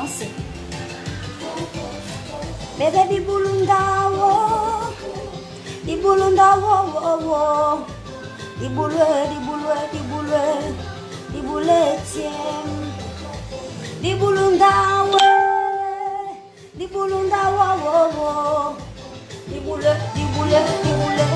danser. Bébé di bulunda wo, di bulunda wo wo wo, di boule, di boule, di boule, di boule tiens, di bulunda wo, di bulunda wo wo wo, di boule, di boule, di boule.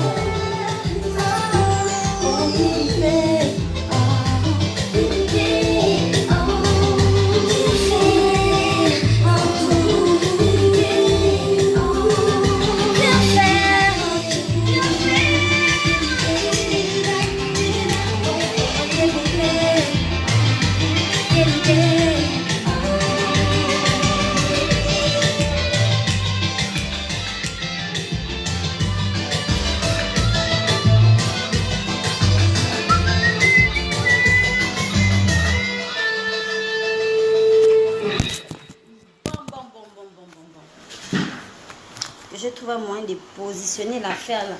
Je trouve un moyen de positionner l'affaire là.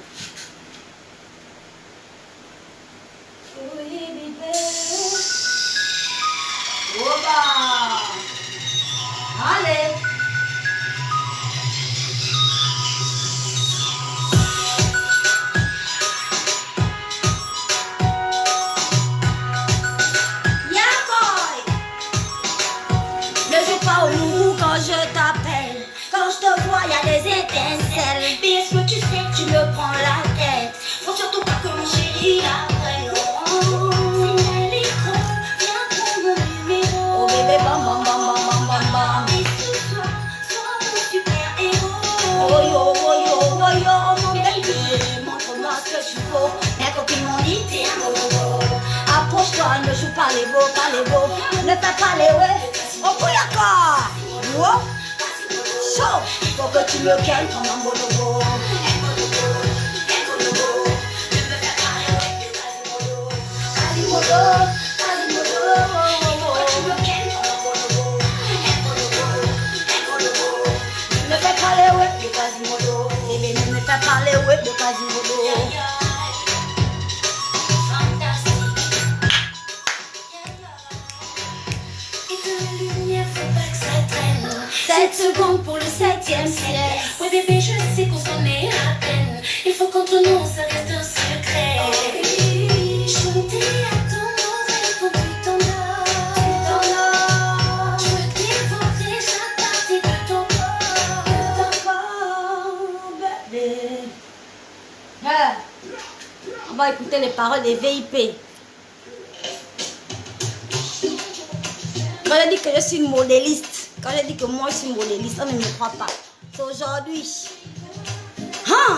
Oui, bébé. Oba. Allez. Yeah, boy. Ne joue pas au loup quand je t'appelle. Quand je te vois, y a des étincelles. Mais est-ce que tu sais, tu me prends la tête. Faut surtout pas que mon chéri après. C'est l'électro, viens pour mon numéro. Oh bébé, bam bam bam bam bam bam bam. Et ce soir, sois mon super héros. Oh yo, oh yo, oh yo, mon baby. Montre-moi ce que tu vaux. Mes copines m'ont dit, t'es un bobo. Approche-toi, ne joue pas les beaux, pas les beaux. Ne fais pas les ouais. Oh bouyaka. Wow. Chaud, faut que tu me calmes comme un bonobo. Quasimodo, Quasimodo, faut que tu me calmes comme un bonobo. Ne fais pas les ouais de Quasimodo. Bébé, ne me fais pas les ouais de Quasimodo. Et que la lumière, faut pas que ça traîne. 7 secondes pour le 7e ciel. Oui bébé, je sais qu'on s'en est à peine. Il faut qu'entre nous ça reste un secret. Chanter à ton oreille quand tu t'endors. Je dévorerai chaque partie de ton corps. Bébé. On va écouter les paroles des VIP. Quand je dis que je suis une modéliste, quand je dis que moi je suis modéliste, on ne me croit pas. C'est aujourd'hui. Hein?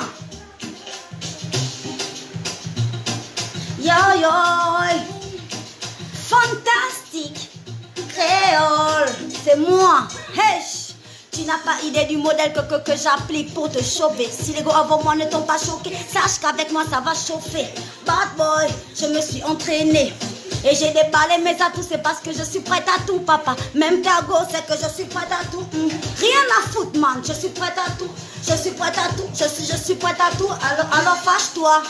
Yo yo. Fantastique. Créole. C'est moi. Hesh. Tu n'as pas idée du modèle que j'applique pour te chauffer. Si les gars avant moi ne t'ont pas choqué, sache qu'avec moi ça va chauffer. Bad boy, je me suis entraînée. Et j'ai déballé mes atouts, c'est parce que je suis prête à tout, papa. Même Cargo, c'est que je suis prête à tout. Rien à foutre, man, je suis prête à tout. Je suis prête à tout, je suis prête à tout. Alors fâche-toi,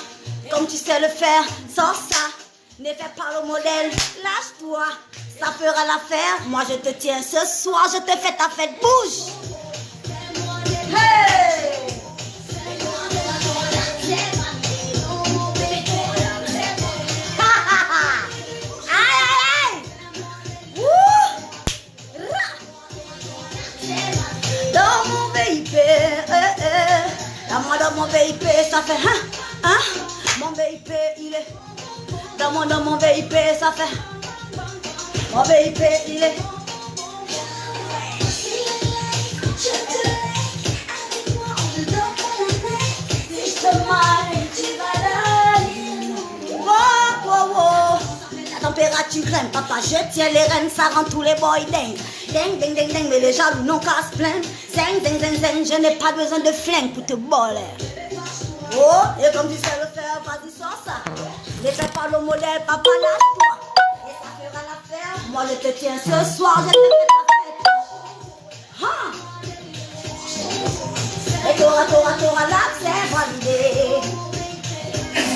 comme tu sais le faire. Sans ça, ne fais pas le modèle, lâche-toi. Ça fera l'affaire, moi je te tiens ce soir, je te fais ta fête, bouge. Hey! Dans mon VIP, ça fait mon VIP, il est. Dans mon VIP, ça fait. Mon VIP, il est. Je te laisse avec moi, on ne dort pas la nuit. Si je te marie, tu vas la. Wow, wow, wow. La température grimpe, papa, je tiens les rênes, ça rend tous les boys dingues. Ding, ding, ding, ding, mais les jaloux n'ont qu'à se plaindre. Zing, zing, zing, zing, je n'ai pas besoin de flingue pour te boller. Oh, et comme tu sais le faire, vas-y sans ça. Ne fais pas le modèle, papa, lâche-toi. Et ça fera l'affaire. Moi, je te tiens ce soir, je te fais ta fête. Et t'auras l'accès validé.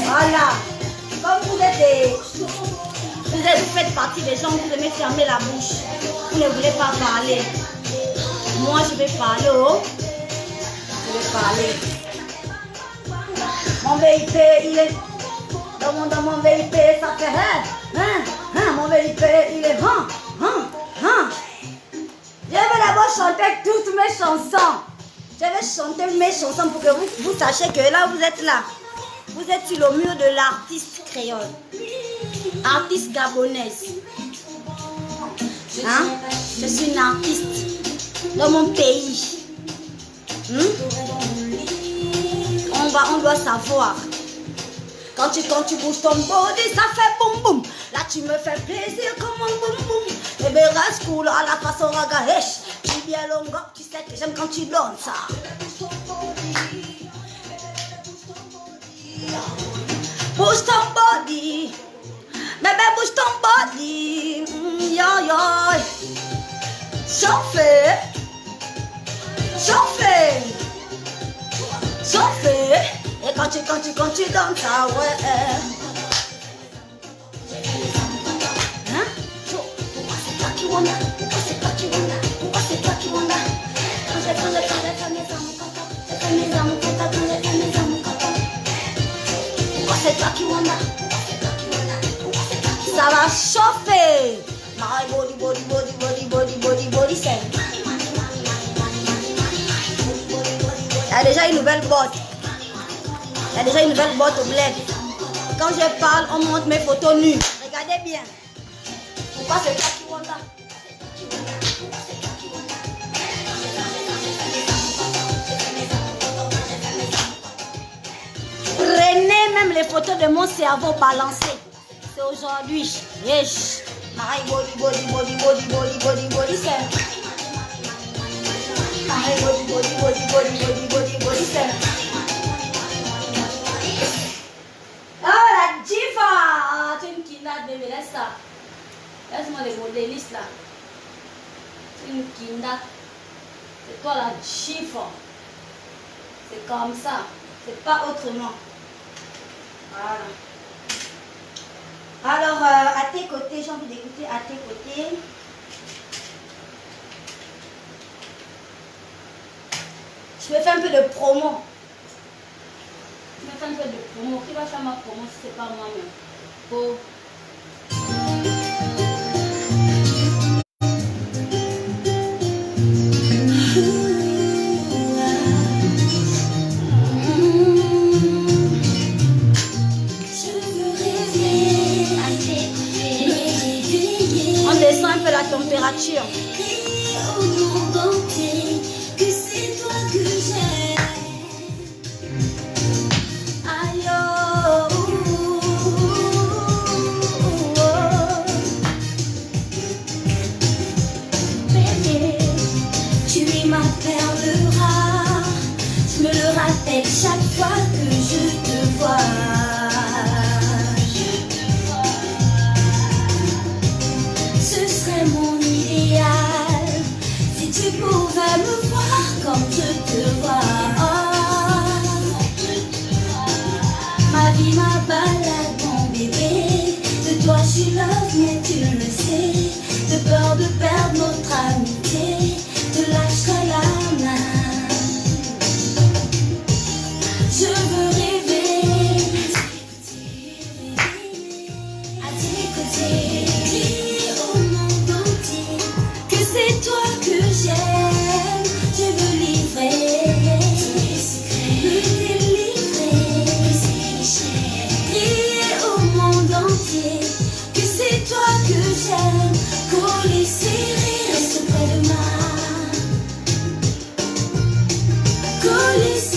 Voilà. Comme vous faites partie des gens, vous aimez fermer la bouche. Vous ne voulez pas parler. Moi, je vais parler, oh. Je vais parler. Mon VIP, il est... Dans mon VIP, ça fait... mon VIP, il est... Je vais d'abord chanter toutes mes chansons. Je vais chanter mes chansons pour que vous sachiez que là, vous êtes là. Vous êtes sur le mur de l'artiste créole. Artiste gabonaise. Hein? Je suis une artiste dans mon pays. On doit savoir. Quand tu bouges ton body, ça fait boum boum. Là tu me fais plaisir comme un boum boum. Et bien reste cool à la façon ragahesh. Tu es bien longue, tu sais que j'aime quand tu donnes ça. Bouge ton body. Bébé bouge ton body. Yo yo. Chauffez. Chauffez. Chauffez. Et quand tu donnes ça, ouais. Hein? Pourquoi c'est toi qui wanda? Pourquoi c'est toi qui wanda? Pourquoi c'est toi qui wanda? Quand j'ai fait mes amours contents. J'ai fait mes amours contents. Quand j'ai fait mes amours contents. Pourquoi c'est toi qui wanda? Pourquoi c'est toi qui wanda? Pourquoi c'est toi qui wanda? Ça va chauffer. My body, body, body, body, body, body, body, c'est. Il y a déjà une nouvelle botte. Il y a déjà une nouvelle botte au bled. Quand je parle, on montre mes photos nues. Regardez bien. Pourquoi c'est toi qui wanda? Prenez même les photos de mon cerveau balancé. C'est aujourd'hui. Yes. My body, body, body, body, body, body, body, c'est. My body, body, body, body, body, body, body, c'est. Oh la diva! Tu es une kinda, bébé, laisse ça. Laisse-moi les modélistes là. Tu es une kinda. C'est toi la diva. C'est comme ça. C'est pas autrement. Voilà. Alors, à tes côtés, j'ai envie d'écouter à tes côtés. Je vais faire un peu de promo. Je vais faire un peu de promo. Qui va faire ma promo si ce n'est pas moi-même? Oh. On descend un peu la température. Chaque fois que je te vois, ce serait mon idéal si tu pouvais me voir comme je te vois. Ma vie, ma balade, mon bébé, de toi je suis love, mais tu le sais. De peur de perdre notre amitié, te lâcherai la main. Je veux rêver à tes côtés, crier au monde entier que c'est toi que j'aime. Je veux livrer me délivrer, crier au monde entier que c'est toi que j'aime. Coller serré, reste près de moi. Coller serré.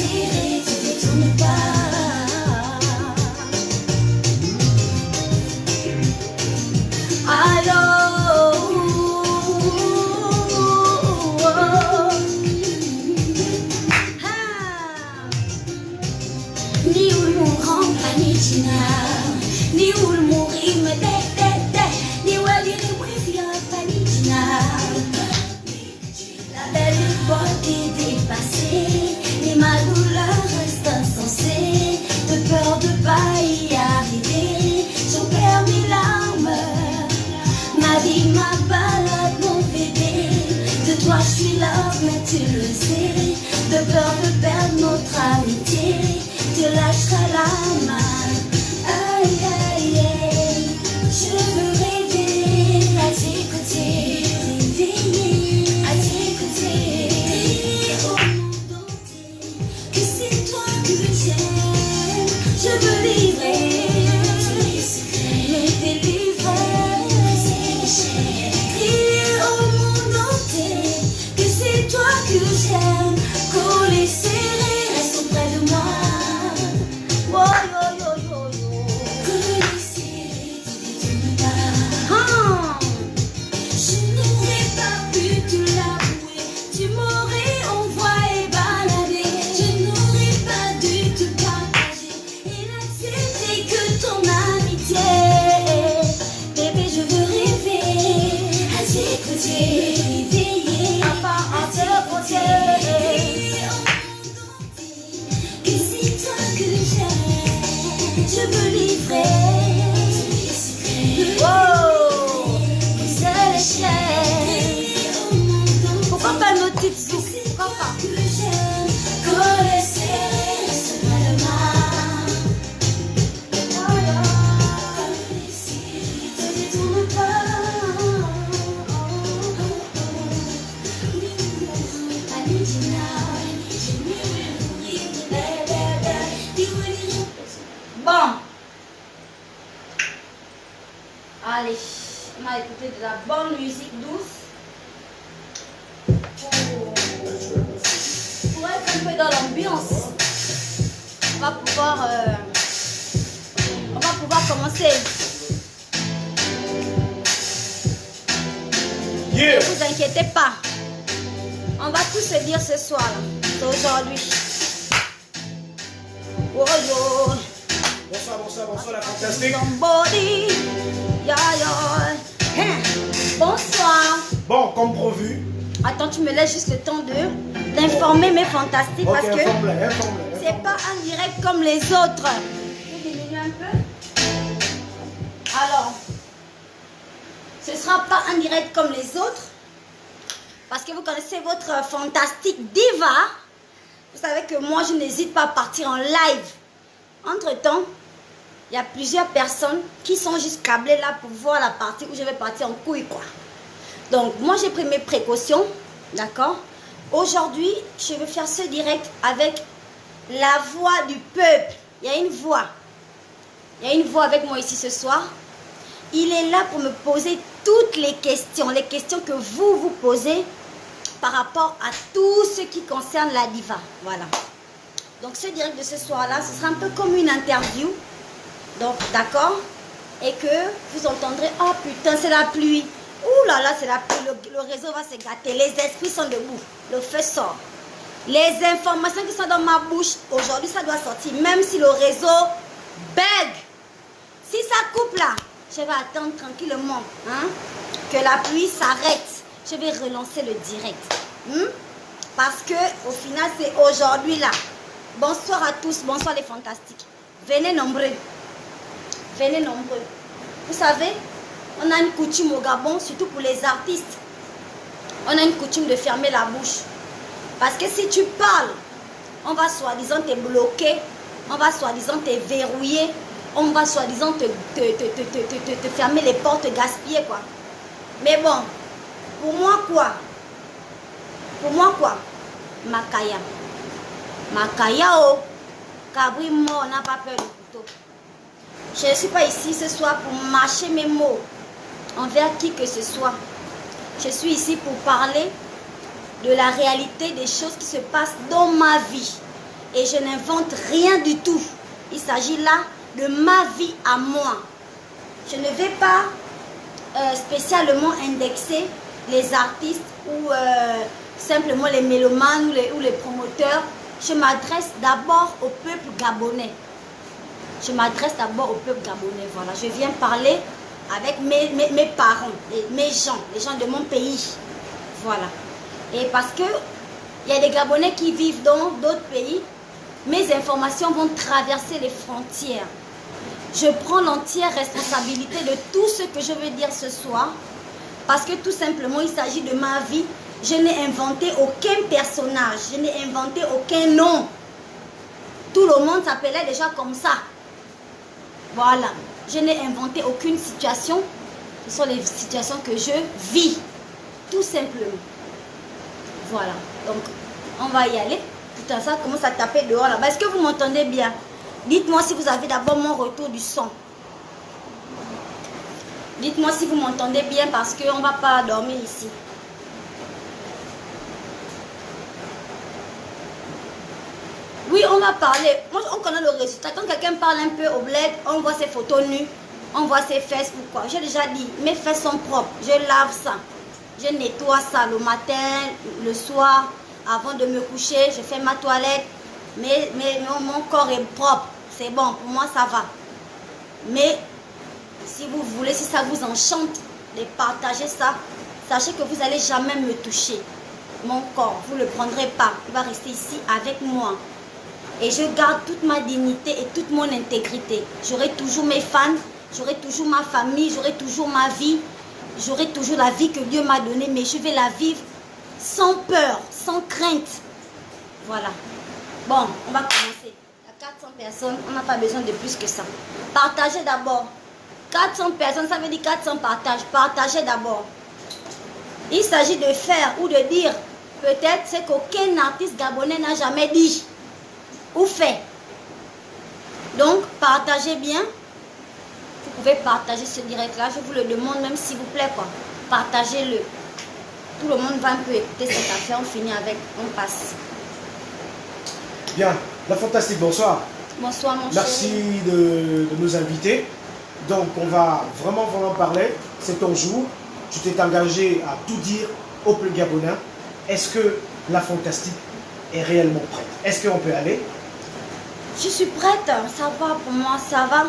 Ni où le mourir me ni où elle irait via Panitina. La belle époque est dépassée, ni ma douleur reste insensée. De peur de pas y arriver, j'en perds mes larmes. Ma vie, ma balade, mon bébé, de toi je suis love. Je veux livrer me délivrer, crier au monde entier que c'est toi que j'aime. Collé serré, reste près de moi. Oh, yo, yo, yo, yo. Collé serré, tu détournes pas. Je n'aurais pas pu te l'avouer, tu m'aurais envoyé balader. Je n'aurais pas dû te partager et n'accepter que ton amitié. Bébé, je veux rêver à t'écouter, réveiller, à te protéger. Que c'est toi que j'aime, je veux livrer. Oh, c'est le chien. Pourquoi pas nos petites soupes? Pourquoi pas? Collé serré, reste près de moi. Collé serré, te détourne pas. Bon. Allez, on va écouter de la bonne musique douce. Pour être un peu dans l'ambiance, on va pouvoir commencer. Yeah. Ne vous inquiétez pas. On va tout se dire ce soir, là, aujourd'hui. Oh yo. Bonsoir la fantastique. Somebody. Ya, ya. Hein. Bonsoir. Bon, comme prévu. Attends, tu me laisses juste le temps d'informer mes fantastiques Ok, parce que informe-les. c'est pas un direct comme les autres. Je vais diminuer un peu. Alors, ce sera pas un direct comme les autres parce que vous connaissez votre fantastique diva. Vous savez que moi, je n'hésite pas à partir en live. Entre-temps, il y a plusieurs personnes qui sont juste câblées là pour voir la partie où je vais partir en couille, quoi. Donc, moi, j'ai pris mes précautions, d'accord? Aujourd'hui, je vais faire ce direct avec la voix du peuple. Il y a une voix. Il y a une voix avec moi ici ce soir. Il est là pour me poser toutes les questions que vous posez par rapport à tout ce qui concerne la diva. Voilà. Donc, ce direct de ce soir-là, ce sera un peu comme une interview. Donc, d'accord? Et que vous entendrez, oh putain, c'est la pluie. Ouh là là, c'est la pluie. Le réseau va se gâter. Les esprits sont debout. Le feu sort. Les informations qui sont dans ma bouche, aujourd'hui, ça doit sortir. Même si le réseau bug. Si ça coupe là, je vais attendre tranquillement. Hein, que la pluie s'arrête. Je vais relancer le direct. Parce que au final, c'est aujourd'hui là. Bonsoir à tous. Bonsoir les fantastiques. Venez nombreux. Venez nombreux. Vous savez, on a une coutume au Gabon, surtout pour les artistes. On a une coutume de fermer la bouche. Parce que si tu parles, on va soi-disant te bloquer, on va soi-disant te verrouiller, on va soi-disant te fermer les portes, te gaspiller, quoi. Mais bon, pour moi, quoi? Pour moi, quoi? Makaya. Makaya, oh. Cabri mort, on n'a pas peur du couteau. Je ne suis pas ici ce soir pour mâcher mes mots envers qui que ce soit. Je suis ici pour parler de la réalité des choses qui se passent dans ma vie. Et je n'invente rien du tout. Il s'agit là de ma vie à moi. Je ne vais pas spécialement indexer les artistes ou simplement les mélomanes ou les promoteurs. Je m'adresse d'abord au peuple gabonais. Je m'adresse d'abord au peuple gabonais. Voilà, je viens parler avec mes parents, mes gens, les gens de mon pays. Voilà. Et parce que il y a des Gabonais qui vivent dans d'autres pays, mes informations vont traverser les frontières. Je prends l'entière responsabilité de tout ce que je veux dire ce soir, parce que tout simplement, il s'agit de ma vie. Je n'ai inventé aucun personnage, je n'ai inventé aucun nom. Tout le monde s'appelait déjà comme ça. Voilà. Je n'ai inventé aucune situation. Ce sont les situations que je vis. Tout simplement. Voilà. Donc, on va y aller. Putain, ça commence à taper dehors là-bas. Est-ce que vous m'entendez bien? Dites-moi si vous avez d'abord mon retour du son. Dites-moi si vous m'entendez bien parce qu'on ne va pas dormir ici. Oui, on va parler. Moi, on connaît le résultat. Quand quelqu'un parle un peu au bled, on voit ses photos nues, on voit ses fesses. Pourquoi? J'ai déjà dit, mes fesses sont propres. Je lave ça. Je nettoie ça le matin, le soir, avant de me coucher. Je fais ma toilette. Mais mon corps est propre. C'est bon, pour moi, ça va. Mais si vous voulez, si ça vous enchante de partager ça, sachez que vous n'allez jamais me toucher. Mon corps, vous ne le prendrez pas. Il va rester ici avec moi. Et je garde toute ma dignité et toute mon intégrité. J'aurai toujours mes fans, j'aurai toujours ma famille, j'aurai toujours ma vie. J'aurai toujours la vie que Dieu m'a donnée, mais je vais la vivre sans peur, sans crainte. Voilà. Bon, on va commencer. Il y a 400 personnes, on n'a pas besoin de plus que ça. Partagez d'abord. 400 personnes, ça veut dire 400 partages. Partagez d'abord. Il s'agit de faire ou de dire peut-être ce qu'aucun artiste gabonais n'a jamais dit ou fait. Donc, partagez bien. Vous pouvez partager ce direct-là. Je vous le demande, même s'il vous plaît, quoi. Partagez-le. Tout le monde va un peu écouter cette affaire. On finit avec, on passe. Bien, la fantastique, bonsoir. Bonsoir, mon Merci chéri. de nous inviter. Donc, on va vraiment parler. C'est ton jour. Tu t'es engagé à tout dire au peuple gabonais. Est-ce que la fantastique est réellement prête? Est-ce qu'on peut aller? Je suis prête. Ça va pour moi, ça va.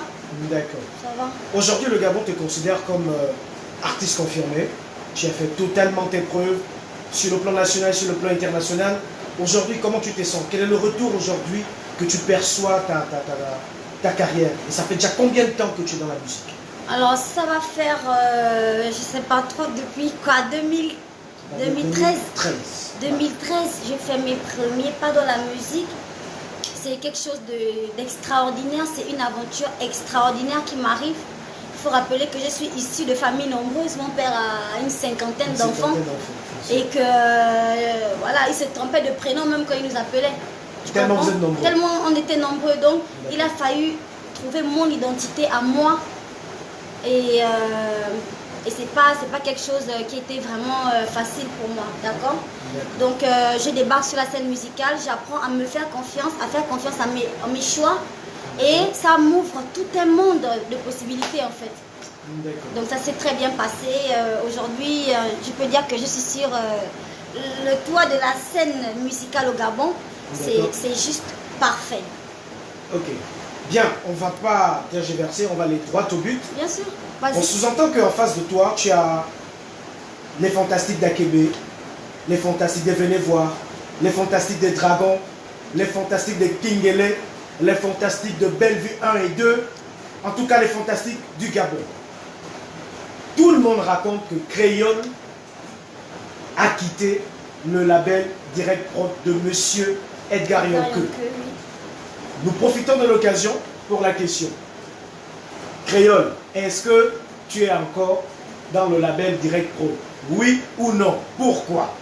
D'accord. Ça va. Aujourd'hui, le Gabon te considère comme artiste confirmé. Tu as fait totalement tes preuves sur le plan national, sur le plan international. Aujourd'hui, comment tu te sens? Quel est le retour aujourd'hui que tu perçois ta carrière? Et ça fait déjà combien de temps que tu es dans la musique? Alors, ça va faire, je ne sais pas trop, depuis quoi, 2013. 2013, j'ai fait mes premiers pas dans la musique. C'est quelque chose d'extraordinaire, c'est une aventure extraordinaire qui m'arrive. Il faut rappeler que je suis issue de familles nombreuses. Mon père a une cinquantaine d'enfants. Et que, voilà, il se trompait de prénom même quand il nous appelait. Tellement vous êtes nombreux. Tellement on était nombreux. Donc, il a fallu trouver mon identité à moi. Et c'est pas quelque chose qui était vraiment facile pour moi, d'accord? Donc je débarque sur la scène musicale, j'apprends à me faire confiance, à faire confiance à mes choix, et ça m'ouvre tout un monde de possibilités en fait. Donc ça s'est très bien passé. Aujourd'hui, je peux dire que je suis sur le toit de la scène musicale au Gabon. C'est juste parfait. Ok. Bien, on ne va pas tergiverser, on va aller droit au but. Bien sûr. On sous-entend qu'en face de toi, tu as les fantastiques d'Akébé, les fantastiques de Venez voir, les fantastiques des Dragons, les fantastiques de Kingele, les fantastiques de Bellevue 1 et 2, en tout cas les fantastiques du Gabon. Tout le monde raconte que Créole a quitté le label Direct Prod de Monsieur Edgar Yonke. Nous profitons de l'occasion pour la question. Créole, est-ce que tu es encore dans le label Direct Prod? Oui ou non? Pourquoi?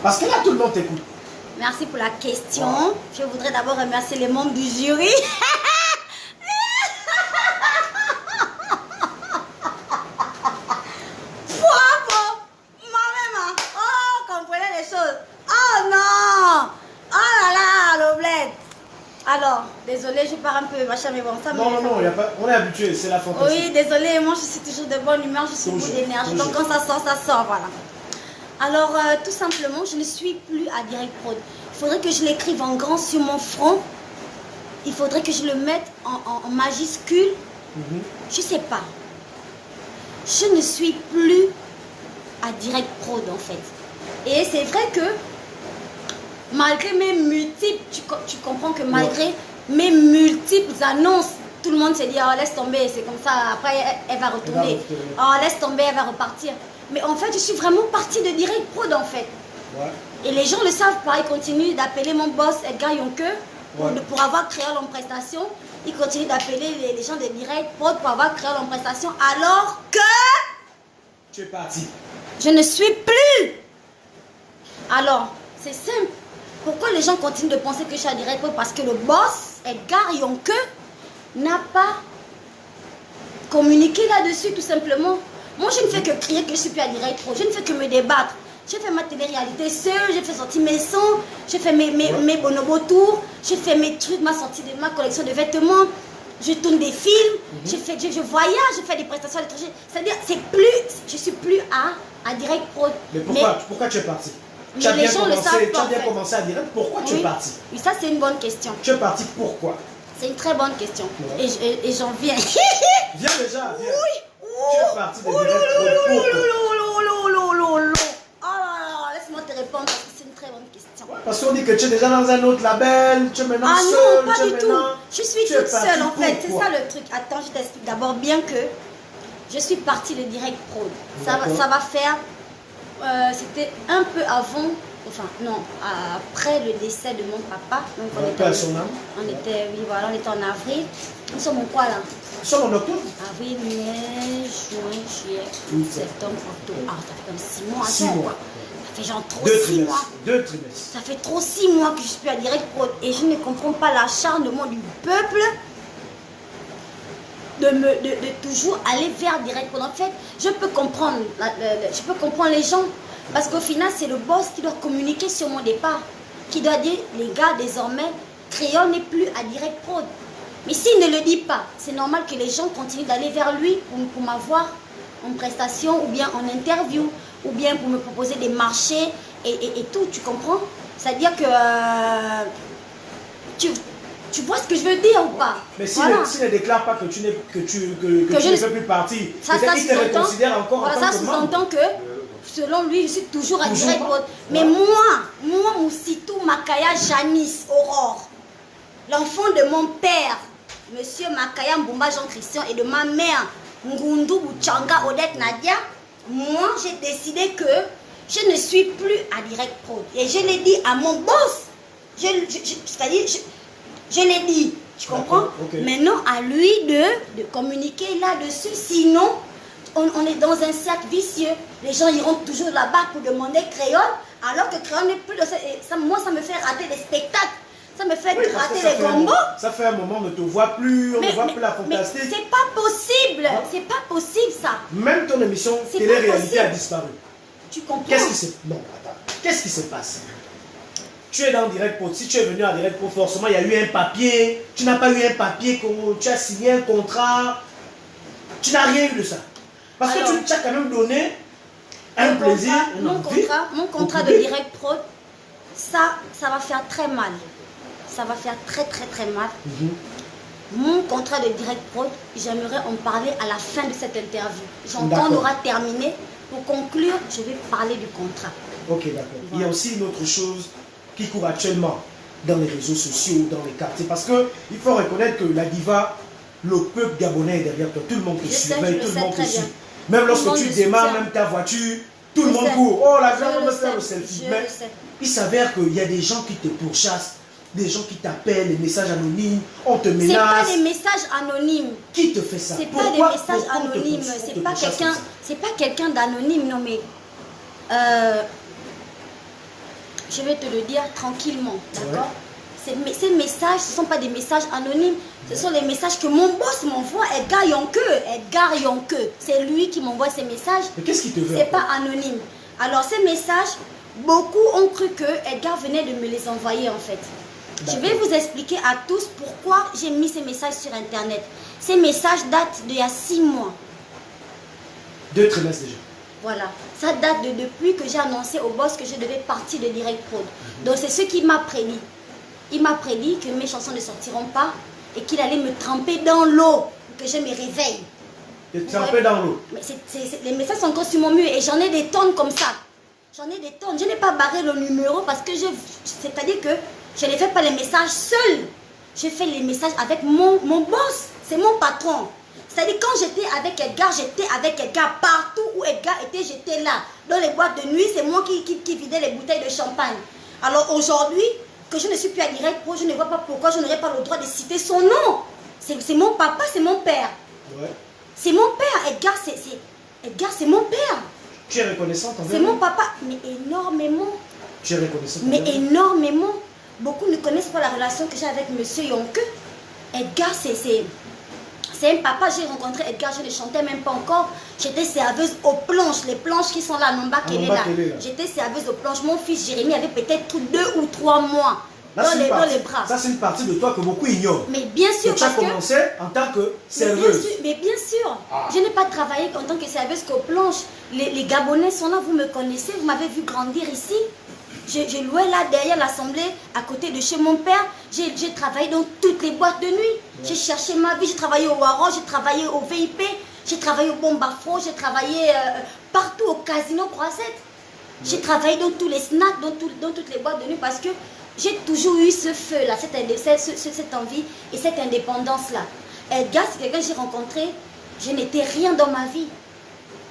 Parce que là, tout le monde t'écoute. Merci pour la question. Wow. Je voudrais d'abord remercier les membres du jury. Bravo! Moi-même, oh, comprenez les choses. Oh non! Oh là là, l'oblette. Alors, désolé, je pars un peu machin, mais bon, ça non, y a pas, on est habitué, c'est la fantaisie. Oui, désolé, moi je suis toujours de bonne humeur, je suis beaucoup d'énergie. Donc quand ça sort, voilà. Alors, tout simplement, je ne suis plus à Direct Prod. Il faudrait que je l'écrive en grand sur mon front. Il faudrait que je le mette en majuscule. Je ne sais pas. Je ne suis plus à Direct Prod, en fait. Et c'est vrai que, malgré mes multiples, tu comprends que malgré mes multiples annonces, tout le monde s'est dit, oh laisse tomber, c'est comme ça, après elle va retourner. Oh laisse tomber, elle va repartir. Mais en fait, je suis vraiment partie de Direct Prod en fait. Ouais. Et les gens le savent pas, ils continuent d'appeler mon boss Edgar Yonke pour avoir Créole en prestation. Ils continuent d'appeler les gens de Direct Prod pour avoir Créole en prestation alors que... Tu es parti. Je ne suis plus. Alors, c'est simple. Pourquoi les gens continuent de penser que je suis à Direct Prod? Parce que le boss, Edgar Yonke, n'a pas communiqué là-dessus, tout simplement. Moi, je ne fais que crier que je suis plus à Direct Prod. Je ne fais que me débattre. J'ai fait ma télé-réalité seule, j'ai fait sortir mes sons, j'ai fait mes bonobo tours, j'ai fait mes trucs, ma sortie de ma collection de vêtements, je tourne des films, je voyage, je fais des prestations à l'étranger. C'est-à-dire, je suis plus à Direct Prod. Mais pourquoi tu es parti? Tu as bien commencé à Direct, pourquoi tu es parti? Oui, ça c'est une bonne question. Tu es parti pourquoi? C'est une très bonne question. Ouais. Et j'en viens. Viens déjà, viens. Oui. Tu es parti de Direct Prod pourquoi? Laisse-moi te répondre parce que c'est une très bonne question. Ouais, parce qu'on dit que tu es déjà dans un autre label, tu es maintenant seule. Ah non, pas du tout. Je suis toute seule en fait. C'est ça le truc. Attends, je t'explique d'abord bien que je suis partie de Direct Prod. Ça va faire... c'était un peu avant, enfin non, après le décès de mon papa. Donc on était en avril. Nous sommes en quoi là? Nous sommes en octobre. Avril, mai, juin, juillet, septembre, octobre. Ah, ça fait comme 6 mois. 6 mois. Ça fait genre trop 6 mois. 2 trimestres. Ça fait trop 6 mois que je suis à Direct Prod et je ne comprends pas l'acharnement du peuple de toujours aller vers Direct Prod. En fait, je peux comprendre les gens parce qu'au final, c'est le boss qui doit communiquer sur mon départ, qui doit dire, les gars, désormais, Créole n'est plus à Direct Prod. Mais s'il ne le dit pas, c'est normal que les gens continuent d'aller vers lui pour m'avoir en prestation ou bien en interview ou bien pour me proposer des marchés et tout, tu comprends? C'est-à-dire que tu vois ce que je veux dire ou pas? Mais s'il ne déclare pas que tu ne fais plus partie, peut-être qu'il te reconsidère encore en tant que membre. Ça sous-entend que, selon lui, je suis toujours à Direct Prod. Mais moi, Moussitou Makaya Janice Aurore, l'enfant de mon père, Monsieur Makaya Mboumba Jean-Christian, et de ma mère, Ngundu Bouchanga Odette Nadia, moi, j'ai décidé que je ne suis plus à Direct Prod. Et je l'ai dit à mon boss. C'est-à-dire, je l'ai dit, tu comprends? Okay. Maintenant, à lui de communiquer là-dessus. Sinon, on est dans un cercle vicieux. Les gens iront toujours là-bas pour demander créole, alors que créole n'est plus... Moi, ça me fait rater des spectacles. Ça me fait rater les gombos. Ça fait un moment, on ne te voit plus, on ne voit plus la fantastique. Mais c'est pas possible. Ah. C'est pas possible, ça. Même ton émission télé-réalité a disparu. Tu comprends? Qu'est-ce qui se... Non, attends. Qu'est-ce qui se passe? Tu es dans Direct Prod. Si tu es venu à Direct Prod, forcément, il y a eu un papier. Tu n'as pas eu un papier, tu as signé un contrat. Tu n'as rien eu de ça. Parce que tu as quand même donné un plaisir. Mon contrat de Direct Prod, ça va faire très mal. Ça va faire très mal. Mon contrat de Direct Prod, j'aimerais en parler à la fin de cette interview. Quand on aura terminé. Pour conclure, je vais parler du contrat. Ok, d'accord. Voilà. Il y a aussi une autre chose qui court actuellement dans les réseaux sociaux, dans les quartiers. Parce qu'il faut reconnaître que la diva, le peuple gabonais est derrière toi. Tout le monde te surveille, tout le monde te suit. Même lorsque tu démarres, même ta voiture, tout le monde court. Oh, la viande, on va faire le selfie. Mais il s'avère qu'il y a des gens qui te pourchassent. Des gens qui t'appellent, des messages anonymes, on te menace. C'est pas des messages anonymes. Qui te fait ça? C'est pas des messages anonymes. C'est pas quelqu'un d'anonyme, non mais... je vais te le dire tranquillement, d'accord? Ouais. Ces messages, ce ne sont pas des messages anonymes. Ce sont les messages que mon boss m'envoie, Edgar Yonke. C'est lui qui m'envoie ces messages. Mais qu'est-ce qu'il te veut? C'est pas anonyme. Alors ces messages, beaucoup ont cru que Edgar venait de me les envoyer en fait. Je vais vous expliquer à tous pourquoi j'ai mis ces messages sur Internet. Ces messages datent d'il y a 6 mois. 2 trimestres déjà. Voilà. Ça date depuis que j'ai annoncé au boss que je devais partir de Direct Prod. Donc c'est ce qu'il m'a prédit. Il m'a prédit que mes chansons ne sortiront pas et qu'il allait me tremper dans l'eau pour que je me réveille. Te tremper dans l'eau? Les messages sont encore sur mon mur et j'en ai des tonnes comme ça. J'en ai des tonnes. Je n'ai pas barré le numéro parce que c'est-à-dire que je ne fais pas les messages seul. Je fais les messages avec mon boss. C'est mon patron. C'est-à-dire quand j'étais avec Edgar partout où Edgar était, j'étais là. Dans les boîtes de nuit, c'est moi qui vidais les bouteilles de champagne. Alors aujourd'hui, que je ne suis plus à Direct Prod, je ne vois pas pourquoi je n'aurais pas le droit de citer son nom. C'est mon papa, c'est mon père. Ouais. C'est mon père. Edgar, c'est mon père. Tu es reconnaissante envers lui? C'est mon papa, mais énormément. Tu es reconnaissant. Mais énormément. Beaucoup ne connaissent pas la relation que j'ai avec Monsieur Yonke. Edgar, c'est un papa. J'ai rencontré Edgar, je ne chantais même pas encore. J'étais serveuse aux planches. Les planches qui sont là, Nomba Kele là. J'étais serveuse aux planches. Mon fils Jérémy avait peut-être 2 ou 3 mois là, dans les bras. Ça, c'est une partie de toi que beaucoup ignorent. Mais bien sûr, tu as commencé en tant que serveuse. Mais bien sûr. Je n'ai pas travaillé en tant que serveuse qu'aux planches. Les Gabonais sont là, vous me connaissez, vous m'avez vu grandir ici. Je louais là derrière l'assemblée, à côté de chez mon père. J'ai travaillé dans toutes les boîtes de nuit. J'ai cherché ma vie, j'ai travaillé au Waron, j'ai travaillé au VIP, j'ai travaillé au Bombafro, j'ai travaillé partout au Casino Croisette. J'ai travaillé dans tous les snacks, dans toutes les boîtes de nuit parce que j'ai toujours eu ce feu-là, cette envie et cette indépendance-là. Edgar, c'est quelqu'un que j'ai rencontré, je n'étais rien dans ma vie.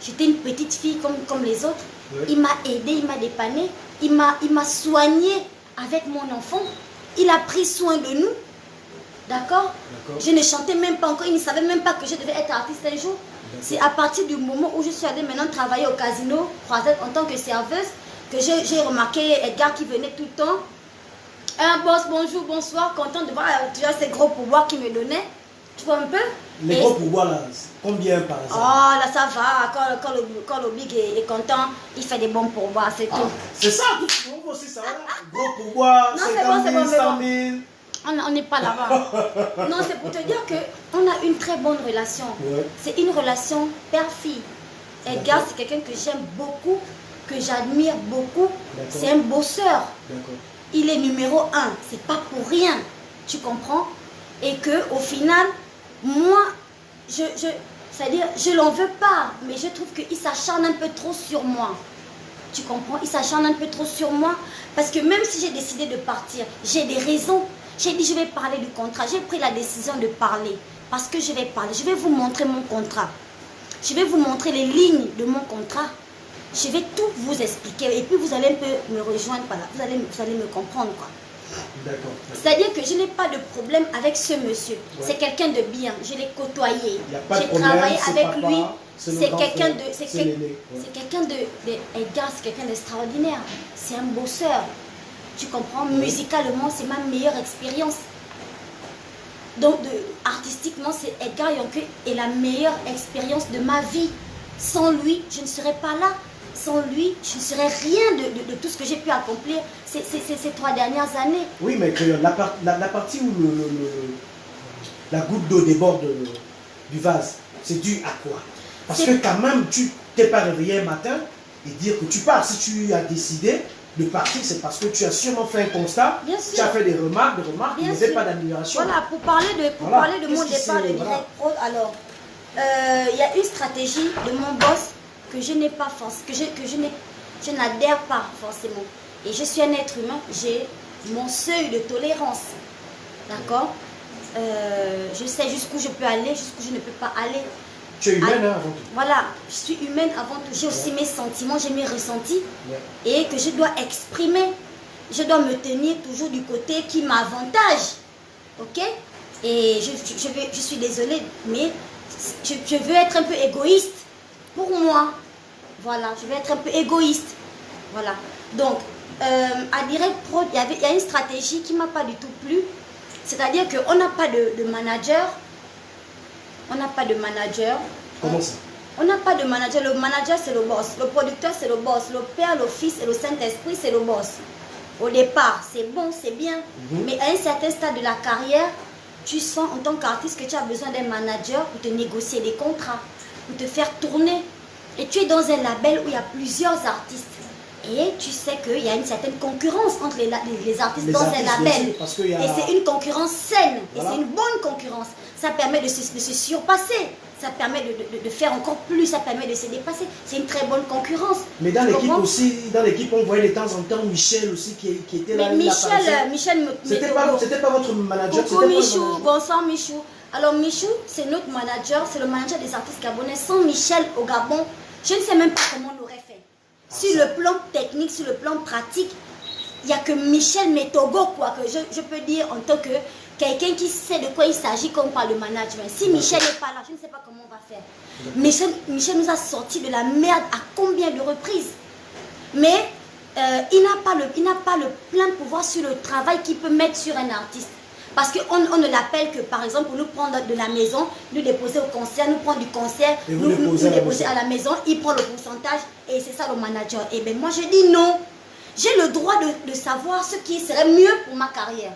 J'étais une petite fille comme les autres. Oui. Il m'a aidé, il m'a dépanné, il m'a soigné avec mon enfant. Il a pris soin de nous. D'accord? Je ne chantais même pas encore, il ne savait même pas que je devais être artiste un jour. C'est à partir du moment où je suis allée maintenant travailler au Casino Croisette en tant que serveuse que j'ai remarqué Edgar qui venait tout le temps. Un boss, bonjour, bonsoir, content de voir ces gros pouvoirs qu'il me donnait. Tu vois un peu? Les gros pouvoirs là, combien par exemple? Oh là ça va, quand le big est content, il fait des bons pourboires, c'est tout. C'est ça, vous aussi ça va? Gros pouvoirs, 50 000, 100 000. On n'est pas là-bas. Non, c'est pour te dire qu'on a une très bonne relation. Ouais. C'est une relation père-fille. Edgar, c'est quelqu'un que j'aime beaucoup, que j'admire beaucoup. C'est un bosseur. Il est numéro 1. C'est pas pour rien. Tu comprends? Et qu'au final, moi, c'est-à-dire, je l'en veux pas, mais je trouve qu'il s'acharne un peu trop sur moi. Tu comprends? Il s'acharne un peu trop sur moi. Parce que même si j'ai décidé de partir, j'ai des raisons. J'ai dit, je vais parler du contrat. J'ai pris la décision de parler. Parce que je vais parler. Je vais vous montrer mon contrat. Je vais vous montrer les lignes de mon contrat. Je vais tout vous expliquer. Et puis, vous allez un peu me rejoindre. Voilà. Vous allez me comprendre, quoi. D'accord. C'est-à-dire que je n'ai pas de problème avec ce monsieur. Ouais. C'est quelqu'un de bien. Je l'ai côtoyé. J'ai travaillé avec papa, lui. C'est quelqu'un de... C'est quelqu'un Edgar, c'est quelqu'un d'extraordinaire. C'est un bosseur. Tu comprends? Musicalement, c'est ma meilleure expérience. Donc, artistiquement, c'est Edgar Yonke est la meilleure expérience de ma vie. Sans lui, je ne serais pas là. Sans lui, je ne serais rien de tout ce que j'ai pu accomplir ces 3 dernières années. Oui, mais la partie où la goutte d'eau déborde du vase, c'est dû à quoi? Parce que quand même, tu t'es pas réveillé un matin et dire que tu pars. Si tu as décidé de partir, c'est parce que tu as sûrement fait un constat. Bien sûr. Tu as fait des remarques, il n'y avait pas d'amélioration. Voilà, pour parler de mon départ de Direct Prod, alors, il y a une stratégie de mon boss que je n'ai pas forcément, je n'adhère pas forcément. Et je suis un être humain, j'ai mon seuil de tolérance. D'accord? Je sais jusqu'où je peux aller, jusqu'où je ne peux pas aller. Tu es humaine avant tout. Voilà, je suis humaine avant tout. J'ai aussi mes sentiments, j'ai mes ressentis. Et que je dois exprimer. Je dois me tenir toujours du côté qui m'avantage. Ok? Et je suis désolée, mais je veux être un peu égoïste. Pour moi. Voilà, je vais être un peu égoïste. Voilà. Donc, à Direct Prod, il y a une stratégie qui ne m'a pas du tout plu. C'est-à-dire qu'on n'a pas de manager. On n'a pas de manager. Comment ça? On n'a pas de manager. Le manager, c'est le boss. Le producteur, c'est le boss. Le Père, le Fils et le Saint-Esprit, c'est le boss. Au départ, c'est bon, c'est bien. Mais à un certain stade de la carrière, tu sens en tant qu'artiste que tu as besoin d'un manager pour te négocier des contrats, pour te faire tourner. Et tu es dans un label où il y a plusieurs artistes. Et tu sais qu'il y a une certaine concurrence entre les artistes dans un label. Et c'est une concurrence saine. Voilà. Et c'est une bonne concurrence. Ça permet de se surpasser. Ça permet de faire encore plus. Ça permet de se dépasser. C'est une très bonne concurrence. Mais dans l'équipe aussi, on voyait de temps en temps Michel aussi qui était là. Mais Michel c'était pas votre manager. Coucou Michou, bonsoir Michou. Alors Michou, c'est notre manager. C'est le manager des artistes gabonais. Sans Michel au Gabon, je ne sais même pas comment on aurait fait. Sur le plan technique, sur le plan pratique, il n'y a que Michel Métogo, quoi, que je peux dire en tant que quelqu'un qui sait de quoi il s'agit quand on parle de management. Si Michel n'est pas là, je ne sais pas comment on va faire. Michel nous a sorti de la merde à combien de reprises. Mais il n'a pas le plein pouvoir sur le travail qu'il peut mettre sur un artiste. Parce qu'on ne l'appelle que, par exemple, pour nous prendre de la maison, nous déposer au concert, nous prendre du concert, nous déposer à la maison, il prend le pourcentage et c'est ça le manager. Et bien moi je dis non. J'ai le droit de savoir ce qui serait mieux pour ma carrière.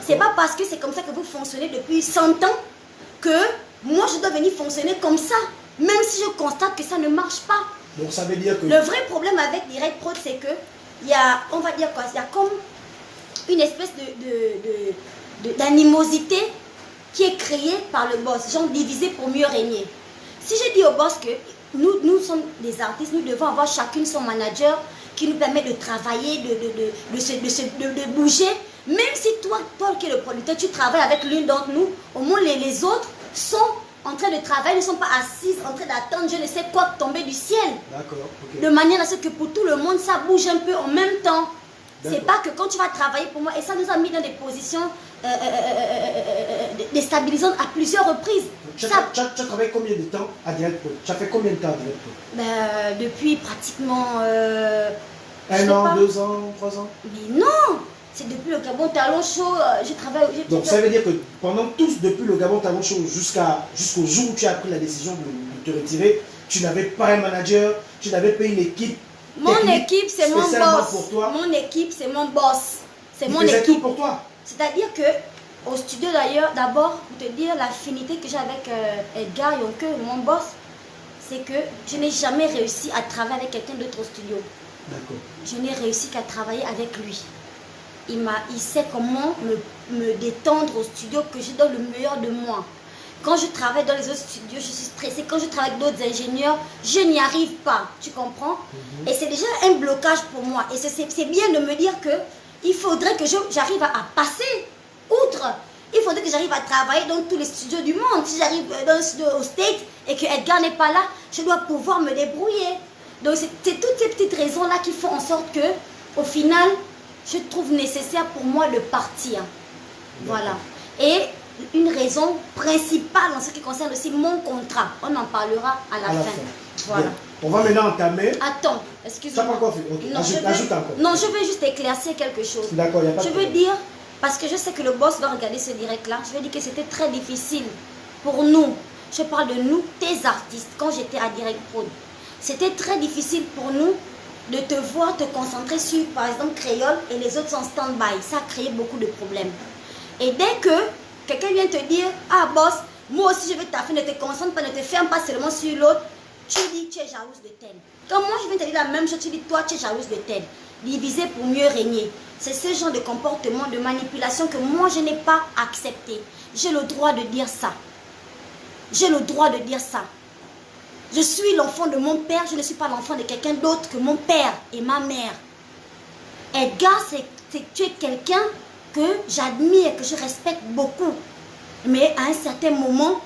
C'est pas parce que c'est comme ça que vous fonctionnez depuis 100 ans que moi je dois venir fonctionner comme ça. Même si je constate que ça ne marche pas. Donc ça veut dire que... Le vrai problème avec Direct Prod, c'est que il y a, on va dire quoi, il y a comme une espèce d'animosité qui est créée par le boss, genre divisé pour mieux régner. Si je dis au boss que nous sommes des artistes, nous devons avoir chacune son manager qui nous permet de travailler, de bouger, même si toi qui es le producteur, tu travailles avec l'une d'entre nous, au moins les autres sont en train de travailler, ne sont pas assises en train d'attendre je ne sais quoi tomber du ciel. D'accord. Okay. De manière à ce que pour tout le monde, ça bouge un peu en même temps. C'est pas que quand tu vas travailler pour moi, et ça nous a mis dans des positions déstabilisantes à plusieurs reprises. Tu as travaillé combien de temps à Direct Prod? Tu as fait combien de temps à Direct Prod? Depuis pratiquement... 1 an, 2 ans, 3 ans? Mais non! C'est depuis le Gabon Talent Show, je travaille... Donc ça veut dire que pendant depuis le Gabon Talent Show jusqu'au jour où tu as pris la décision de te retirer, tu n'avais pas un manager, tu n'avais pas une équipe. Mon équipe, c'est mon boss. Pour toi. Mon équipe, c'est mon boss. C'est mon équipe. Tout pour toi. C'est-à-dire que au studio d'ailleurs, d'abord, pour te dire l'affinité que j'ai avec Edgar Yonke, mon boss, c'est que je n'ai jamais réussi à travailler avec quelqu'un d'autre au studio. D'accord. Je n'ai réussi qu'à travailler avec lui. Il sait comment me détendre au studio, que je donne le meilleur de moi. Quand je travaille dans les autres studios, je suis stressée. Quand je travaille avec d'autres ingénieurs, je n'y arrive pas. Tu comprends? Et c'est déjà un blocage pour moi. Et c'est bien de me dire qu'il faudrait que j'arrive à passer outre. Il faudrait que j'arrive à travailler dans tous les studios du monde. Si j'arrive dans le studio au States et que Edgar n'est pas là, je dois pouvoir me débrouiller. Donc c'est toutes ces petites raisons-là qui font en sorte que, au final, je trouve nécessaire pour moi de partir. Voilà. Et une raison principale en ce qui concerne aussi mon contrat. On en parlera à la fin. Voilà. Bien. On va maintenant entamer. Attends, excuse-moi. Ça pas encore fait. Okay. Non, ajoute encore. Non, je veux juste éclaircir quelque chose. D'accord, il n'y a pas de problème. Je veux dire, parce que je sais que le boss va regarder ce direct-là, je veux dire que c'était très difficile pour nous. Je parle de nous, tes artistes, quand j'étais à Direct Prod. C'était très difficile pour nous de te voir te concentrer sur, par exemple, Créole et les autres sont stand-by. Ça a créé beaucoup de problèmes. Et dès que quelqu'un vient te dire, ah boss, moi aussi je veux t'affaire, ne te concentre pas, ne te ferme pas seulement sur l'autre, tu dis tu es jalouse de tel. Quand moi je viens te dire la même chose, tu dis toi tu es jalouse de tel. Diviser pour mieux régner. C'est ce genre de comportement, de manipulation que moi je n'ai pas accepté. J'ai le droit de dire ça. J'ai le droit de dire ça. Je suis l'enfant de mon père, je ne suis pas l'enfant de quelqu'un d'autre que mon père et ma mère. Edgar, tu es quelqu'un que j'admire, que je respecte beaucoup. Mais à un certain moment,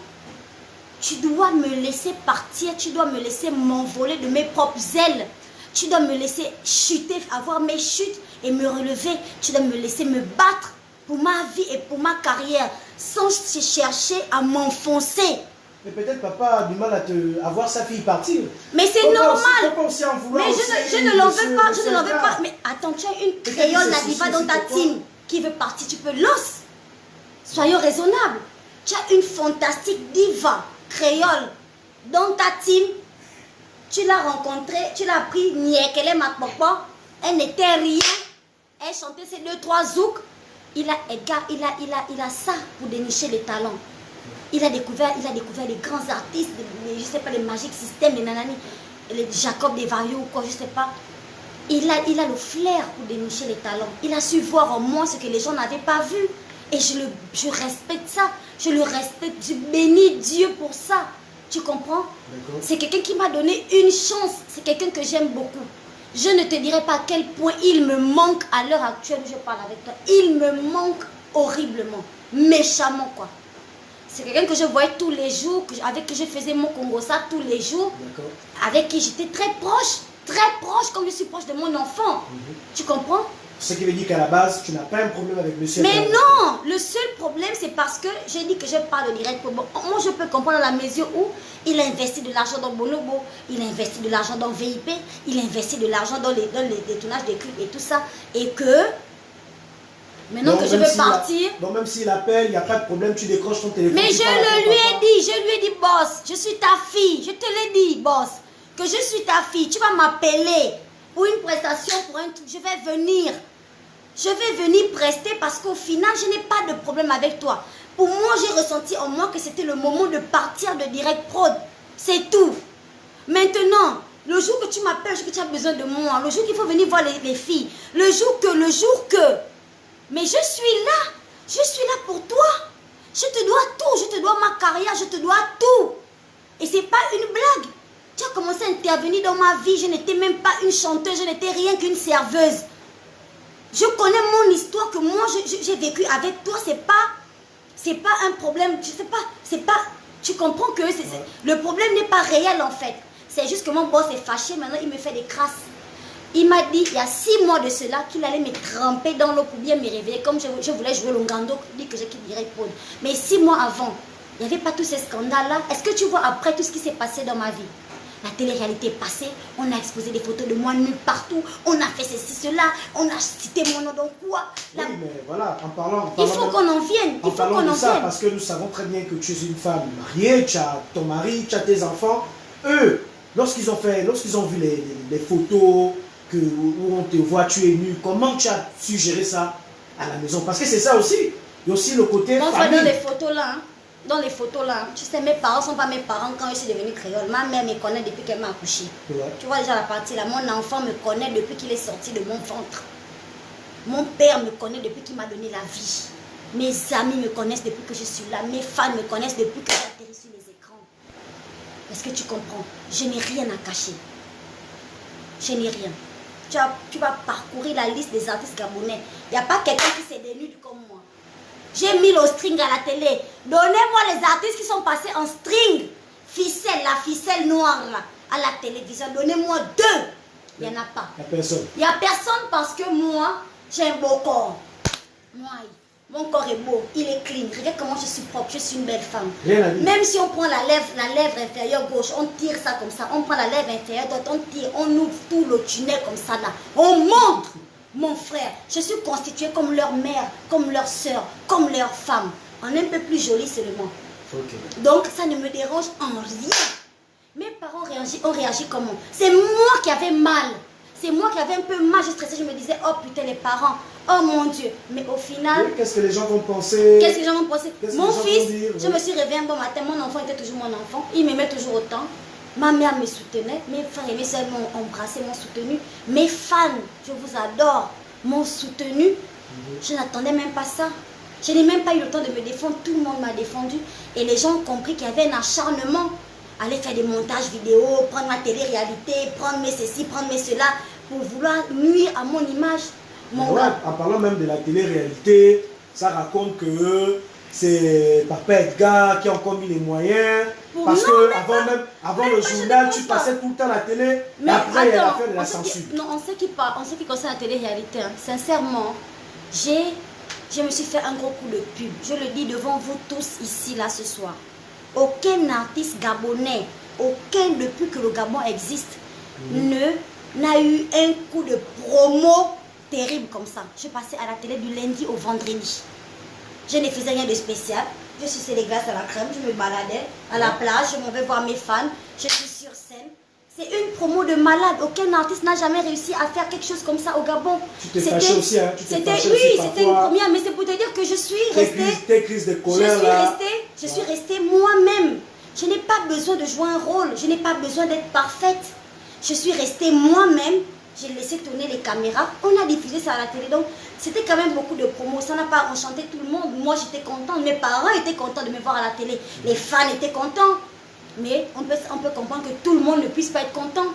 tu dois me laisser partir, tu dois me laisser m'envoler de mes propres ailes. Tu dois me laisser chuter, avoir mes chutes et me relever. Tu dois me laisser me battre pour ma vie et pour ma carrière sans chercher à m'enfoncer. Mais peut-être papa a du mal à voir sa fille partir. Mais c'est normal. Mais je ne l'en veux pas, je ne l'en veux pas. Mais attends, tu as une créole Nadiva dans ta team qui veut partir, tu peux l'os. Soyons raisonnables. Tu as une fantastique diva créole dans ta team. Tu l'as rencontrée, tu l'as pris, niekele ma papa. Elle n'était rien. Elle chantait ses 2-3 zouks. Edgar, il a ça pour dénicher les talents. Il a découvert les grands artistes, je ne sais pas, les Magic System, les nanani, les Jacob Desvarieux ou quoi, je ne sais pas. Il a le flair pour dénicher les talents. Il a su voir en moi ce que les gens n'avaient pas vu. Et je respecte ça. Je le respecte. Je bénis Dieu pour ça. Tu comprends? C'est quelqu'un qui m'a donné une chance. C'est quelqu'un que j'aime beaucoup. Je ne te dirai pas à quel point il me manque à l'heure actuelle où je parle avec toi. Il me manque horriblement. Méchamment, quoi. C'est quelqu'un que je voyais tous les jours, avec qui je faisais mon Congossa tous les jours, avec qui j'étais très proche, comme je suis proche de mon enfant. Tu comprends? Ce qui veut dire qu'à la base, tu n'as pas un problème avec monsieur. Mais non, le seul problème, c'est parce que j'ai dit que je parle de direct pro. Moi, je peux comprendre dans la mesure où il a investi de l'argent dans Bonobo, il a investi de l'argent dans VIP, il a investi de l'argent dans les tournages des clips et tout ça. Et que, maintenant que je veux partir... Donc même s'il appelle, il n'y a pas de problème, tu décroches ton téléphone. Mais je lui ai dit, boss, je suis ta fille, je te l'ai dit, boss, que je suis ta fille, tu vas m'appeler pour une prestation, pour un truc, je vais venir. Je vais venir prester parce qu'au final, je n'ai pas de problème avec toi. Pour moi, j'ai ressenti en moi que c'était le moment de partir de Direct Prod. C'est tout. Maintenant, le jour que tu m'appelles, le jour que tu as besoin de moi, le jour qu'il faut venir voir les filles, le jour que... Mais je suis là pour toi. Je te dois tout, je te dois ma carrière, je te dois tout. Et c'est pas une blague. Tu as commencé à intervenir dans ma vie, je n'étais même pas une chanteuse, je n'étais rien qu'une serveuse. Je connais mon histoire que moi j'ai vécu avec toi, c'est pas un problème, je sais pas, c'est pas, tu comprends que le problème n'est pas réel en fait. C'est juste que mon boss est fâché, maintenant il me fait des crasses. Il m'a dit il y a 6 mois de cela qu'il allait me tremper dans l'eau pour bien me réveiller, comme je voulais jouer l'ongando, dit que je quitte Direct Prod. Mais 6 mois avant, il n'y avait pas tous ces scandales-là. Est-ce que tu vois après tout ce qui s'est passé dans ma vie? La télé-réalité est passée, on a exposé des photos de moi nulle partout, on a fait ceci, cela, on a cité mon nom dans quoi. Oui, mais voilà, en parlant il faut qu'on en vienne, il faut qu'on en vienne. Parce que nous savons très bien que tu es une femme mariée, tu as ton mari, tu as tes enfants. Eux, lorsqu'ils ont vu les photos où on te voit, tu es nu, comment tu as su gérer ça à la maison? Parce que c'est ça aussi, il y a aussi le côté famille. Dans les photos là, dans les photos là, tu sais, mes parents ne sont pas mes parents quand je suis devenue créole. Ma mère me connaît depuis qu'elle m'a accouchée. Ouais. Tu vois déjà la partie là, mon enfant me connaît depuis qu'il est sorti de mon ventre. Mon père me connaît depuis qu'il m'a donné la vie. Mes amis me connaissent depuis que je suis là. Mes fans me connaissent depuis que j'atterris sur les écrans. Est-ce que tu comprends? Je n'ai rien à cacher. Je n'ai rien. Tu vas parcourir la liste des artistes gabonais. Il n'y a pas quelqu'un qui s'est dénude comme moi. J'ai mis le string à la télé. Donnez-moi les artistes qui sont passés en string. Ficelle, la ficelle noire là, à la télévision. Donnez-moi 2. Il n'y en a pas. Il n'y a personne. Il n'y a personne parce que moi, j'ai un beau corps. Moi, mon corps est beau, il est clean. Regarde comment je suis propre, je suis une belle femme. Même si on prend la lèvre inférieure gauche, on tire ça comme ça. On prend la lèvre inférieure droite, on tire, on ouvre tout le tunnel comme ça là. On montre. Mon frère, je suis constituée comme leur mère, comme leur soeur, comme leur femme. On est un peu plus jolie seulement. Okay. Donc ça ne me dérange en rien. Mes parents ont réagi comment? C'est moi qui avais mal. C'est moi qui avais un peu mal, je stressais, je me disais, oh putain les parents, oh mon Dieu. Mais au final... Oui, qu'est-ce que les gens vont penser? Qu'est-ce que les gens vont penser? Mon fils, je me suis réveillée un bon matin, mon enfant était toujours mon enfant, il m'aimait toujours autant. Ma mère me soutenait, mes frères et mes soeurs m'ont embrassé, m'ont soutenu. Mes fans, je vous adore, m'ont soutenu. Je n'attendais même pas ça. Je n'ai même pas eu le temps de me défendre, tout le monde m'a défendu. Et les gens ont compris qu'il y avait un acharnement. Aller faire des montages vidéo, prendre ma télé-réalité, prendre mes ceci, prendre mes cela, pour vouloir nuire à mon image. Mon gars. En parlant même de la télé-réalité, ça raconte que c'est Papa Edgar qui a encore mis les moyens. Parce que avant le journal, tu passais tout le temps à la télé. Mais après, il y a l'affaire de la censure. Non, on sait qui concerne la télé-réalité. Hein. Sincèrement, je me suis fait un gros coup de pub. Je le dis devant vous tous ici, là, ce soir. Aucun artiste gabonais, aucun depuis que le Gabon existe, n'a eu un coup de promo terrible comme ça. Je passais à la télé du lundi au vendredi. Je ne faisais rien de spécial. Je suçais les glaces à la crème, je me baladais à la plage, je m'en vais voir mes fans, je suis sur scène. C'est une promo de malade. Aucun artiste n'a jamais réussi à faire quelque chose comme ça au Gabon. Tu t'es fâché aussi, hein? Oui, c'était une première, mais c'est pour te dire que je suis restée... Tes crises de colère, je suis restée moi-même. Je n'ai pas besoin de jouer un rôle, je n'ai pas besoin d'être parfaite. Je suis restée moi-même. J'ai laissé tourner les caméras. On a diffusé ça à la télé. Donc, c'était quand même beaucoup de promos. Ça n'a pas enchanté tout le monde. Moi, j'étais contente. Mes parents étaient contents de me voir à la télé. Les fans étaient contents. Mais on peut comprendre que tout le monde ne puisse pas être content.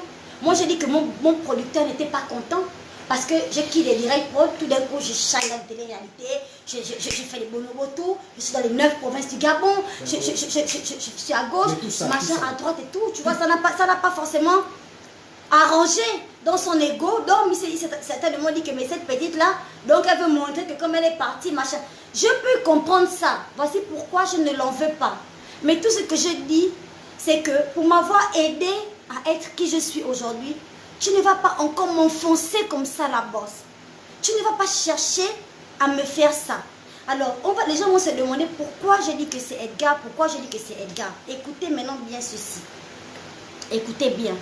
Moi, j'ai dit que mon producteur n'était pas content. Parce que j'ai quitté Direct Prod. Tout d'un coup, je shine la télé-réalité. J'ai fait les bonobos tout. Je suis dans les 9 provinces du Gabon. Je suis à gauche, machin à droite et tout. Tu vois, ça n'a pas forcément... arrangé dans son ego. Donc, il s'est certainement dit que mais cette petite-là, donc elle veut montrer que comme elle est partie, machin. Je peux comprendre ça. Voici pourquoi je ne l'en veux pas. Mais tout ce que je dis, c'est que pour m'avoir aidé à être qui je suis aujourd'hui, tu ne vas pas encore m'enfoncer comme ça la bosse. Tu ne vas pas chercher à me faire ça. Alors, les gens vont se demander pourquoi je dis que c'est Edgar, pourquoi je dis que c'est Edgar. Écoutez maintenant bien ceci. Écoutez bien.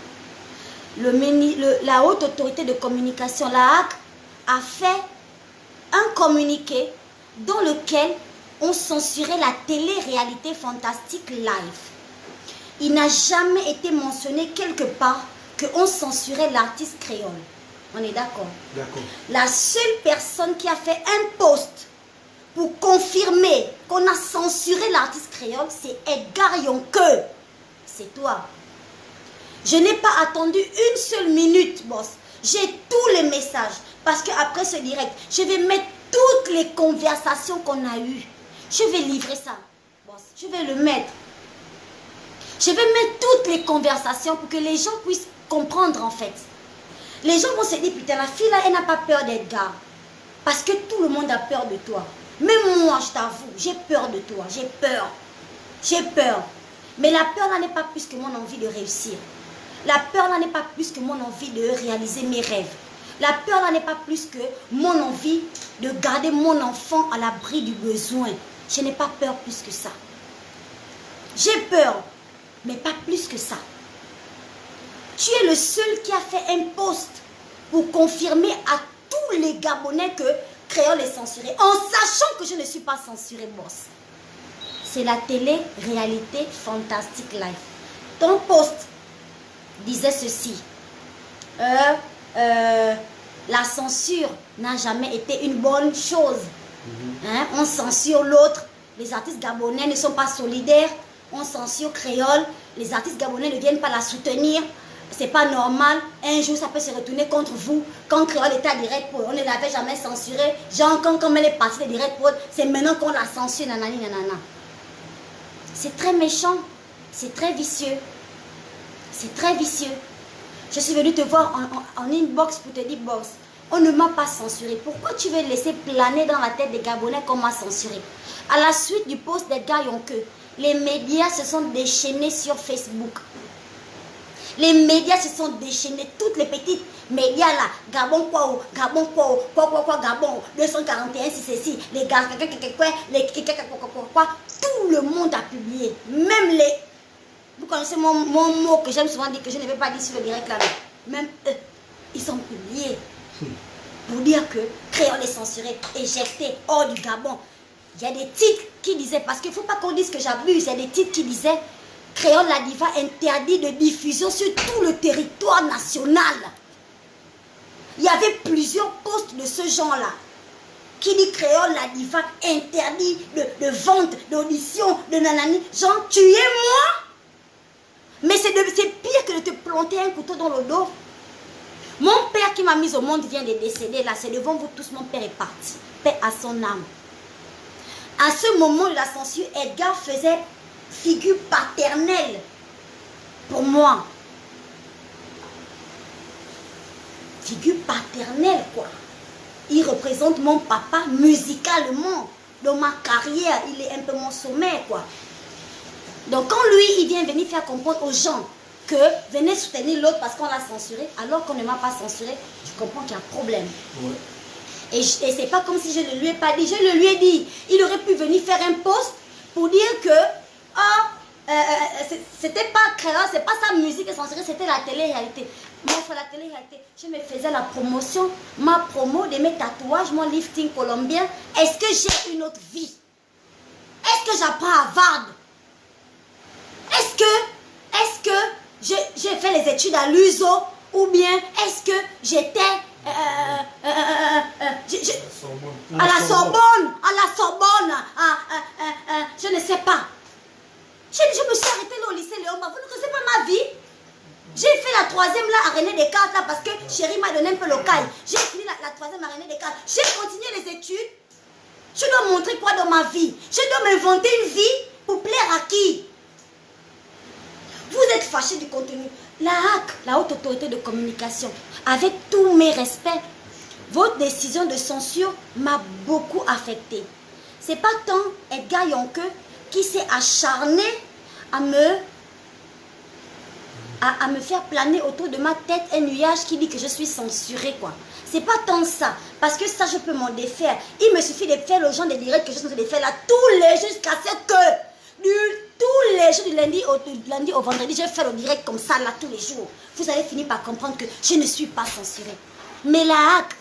La haute autorité de communication, la HAC, a fait un communiqué dans lequel on censurait la télé-réalité fantastique live. Il n'a jamais été mentionné quelque part qu'on censurait l'artiste créole. On est d'accord? D'accord. La seule personne qui a fait un post pour confirmer qu'on a censuré l'artiste créole, c'est Edgar Yonke. C'est toi. Je n'ai pas attendu une seule minute, boss. J'ai tous les messages. Parce qu'après ce direct, je vais mettre toutes les conversations qu'on a eues. Je vais livrer ça, boss. Je vais le mettre. Je vais mettre toutes les conversations pour que les gens puissent comprendre en fait. Les gens vont se dire, putain, la fille là, elle n'a pas peur d'Edgar. Parce que tout le monde a peur de toi. Même moi, je t'avoue, j'ai peur de toi. J'ai peur. J'ai peur. Mais la peur là n'est pas plus que mon envie de réussir. La peur là n'est pas plus que mon envie de réaliser mes rêves. La peur là n'est pas plus que mon envie de garder mon enfant à l'abri du besoin. Je n'ai pas peur plus que ça. J'ai peur, mais pas plus que ça. Tu es le seul qui a fait un post pour confirmer à tous les Gabonais que Créole est censuré, en sachant que je ne suis pas censuré, boss. C'est la télé-réalité fantastique live. Ton post disait ceci. La censure n'a jamais été une bonne chose. Hein? On censure l'autre. Les artistes gabonais ne sont pas solidaires. On censure Créole. Les artistes gabonais ne viennent pas la soutenir. C'est pas normal. Un jour, ça peut se retourner contre vous. Quand Créole était à Direct Prod, on ne l'avait jamais censuré. Genre, quand elle est partie de Direct Prod, c'est maintenant qu'on la censure. Nanani, nanana. C'est très méchant. C'est très vicieux. C'est très vicieux. Je suis venue te voir en inbox pour te dire, boss, on ne m'a pas censuré. Pourquoi tu veux laisser planer dans la tête des Gabonais qu'on m'a censuré? À la suite du post d'Edgar Yonke, les médias se sont déchaînés sur Facebook. Les médias se sont déchaînés, toutes les petites médias là, Gabon quoi, Gabon quoi, Gabon, 241, si c'est si, les gars, tout le monde a publié, même les... Vous connaissez mon mot que j'aime souvent dire, que je ne vais pas dire sur le direct là, même eux, ils sont publiés pour dire que Créole est censuré, éjecté, hors du Gabon. Il y a des titres qui disaient, parce qu'il ne faut pas qu'on dise que j'abuse, il y a des titres qui disaient Créole la diva interdit de diffusion sur tout le territoire national. Il y avait plusieurs posts de ce genre-là qui dit Créole la diva interdit de vente, d'audition, de nanani. Genre, tu es moi? Mais c'est pire que de te planter un couteau dans le dos. Mon père qui m'a mis au monde vient de décéder. Là, c'est devant vous tous, mon père est parti. Paix à son âme. À ce moment de la censure, Edgar faisait figure paternelle pour moi. Figure paternelle, quoi. Il représente mon papa musicalement. Dans ma carrière, il est un peu mon sommet, quoi. Donc quand lui, il vient venir faire comprendre aux gens que venez soutenir l'autre parce qu'on l'a censuré, alors qu'on ne m'a pas censuré, je comprends qu'il y a un problème. Ouais. Et c'est pas comme si je ne lui ai pas dit, je le lui ai dit. Il aurait pu venir faire un post pour dire que c'était pas créole, c'est pas sa musique censurée, c'était la télé-réalité. Moi, pour la télé-réalité, je me faisais la promotion, ma promo de mes tatouages, mon lifting colombien. Est-ce que j'ai une autre vie? Est-ce que j'apprends à Harvard? Est-ce que j'ai fait les études à l'USO? Ou bien est-ce que j'étais à la Sorbonne, je ne sais pas. Je me suis arrêtée là au lycée Léon. Vous ne connaissez pas ma vie? J'ai fait la 3e là à René Descartes là parce que chérie m'a donné un peu local. J'ai fini la 3e à René Descartes. J'ai continué les études. Je dois montrer quoi dans ma vie? Je dois m'inventer une vie pour plaire à qui? Vous êtes fâché du contenu. La HAC, la Haute Autorité de Communication, avec tous mes respects, votre décision de censure m'a beaucoup affectée. C'est pas tant Edgar Yonke qui s'est acharné à me faire planer autour de ma tête un nuage qui dit que je suis censurée, quoi. C'est pas tant ça, parce que ça, je peux m'en défaire. Il me suffit de faire aux gens des directs que je suis en train de faire là, tous les jours, jusqu'à ce que, tous les jours, du lundi au vendredi, je vais faire le direct comme ça, là, tous les jours. Vous allez finir par comprendre que je ne suis pas censurée. Mais la HAC,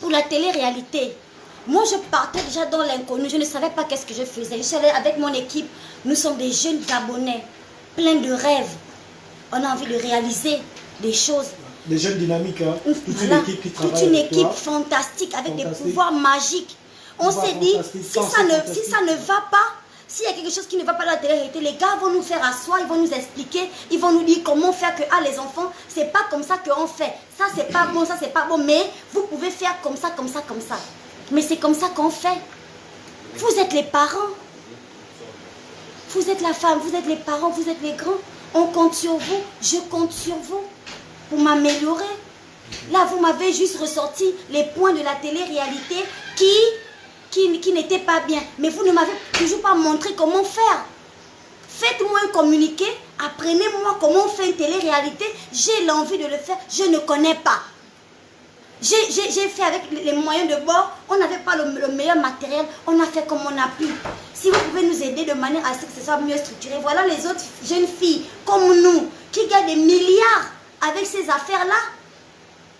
pour la télé-réalité, moi, je partais déjà dans l'inconnu, je ne savais pas qu'est-ce que je faisais. Je suis allée avec mon équipe, nous sommes des jeunes Gabonais, pleins de rêves. On a envie de réaliser des choses. Des jeunes dynamiques, hein? Toute Voilà. une équipe qui travaille Toute une avec équipe toi. fantastique, avec Fantastique. des pouvoirs magiques. On s'est dit, fantastique, si pensée ça ne fantastique. va pas, s'il y a quelque chose qui ne va pas dans la télé-réalité, les gars vont nous faire asseoir, ils vont nous expliquer, ils vont nous dire comment faire que, ah les enfants, c'est pas comme ça qu'on fait. Ça c'est pas bon, ça c'est pas bon, mais vous pouvez faire comme ça, comme ça, comme ça. Mais c'est comme ça qu'on fait. Vous êtes les parents. Vous êtes la femme, vous êtes les parents, vous êtes les grands. On compte sur vous, je compte sur vous pour m'améliorer. Là, vous m'avez juste ressorti les points de la télé-réalité qui n'étaient pas bien. Mais vous ne m'avez toujours pas montré comment faire. Faites-moi un communiqué, apprenez-moi comment on fait une télé-réalité. J'ai l'envie de le faire, je ne connais pas. J'ai fait avec les moyens de bord, on n'avait pas le meilleur matériel, on a fait comme on a pu. Si vous pouvez nous aider de manière à ce que ce soit mieux structuré, voilà les autres jeunes filles comme nous qui gagnent des milliards avec ces affaires-là.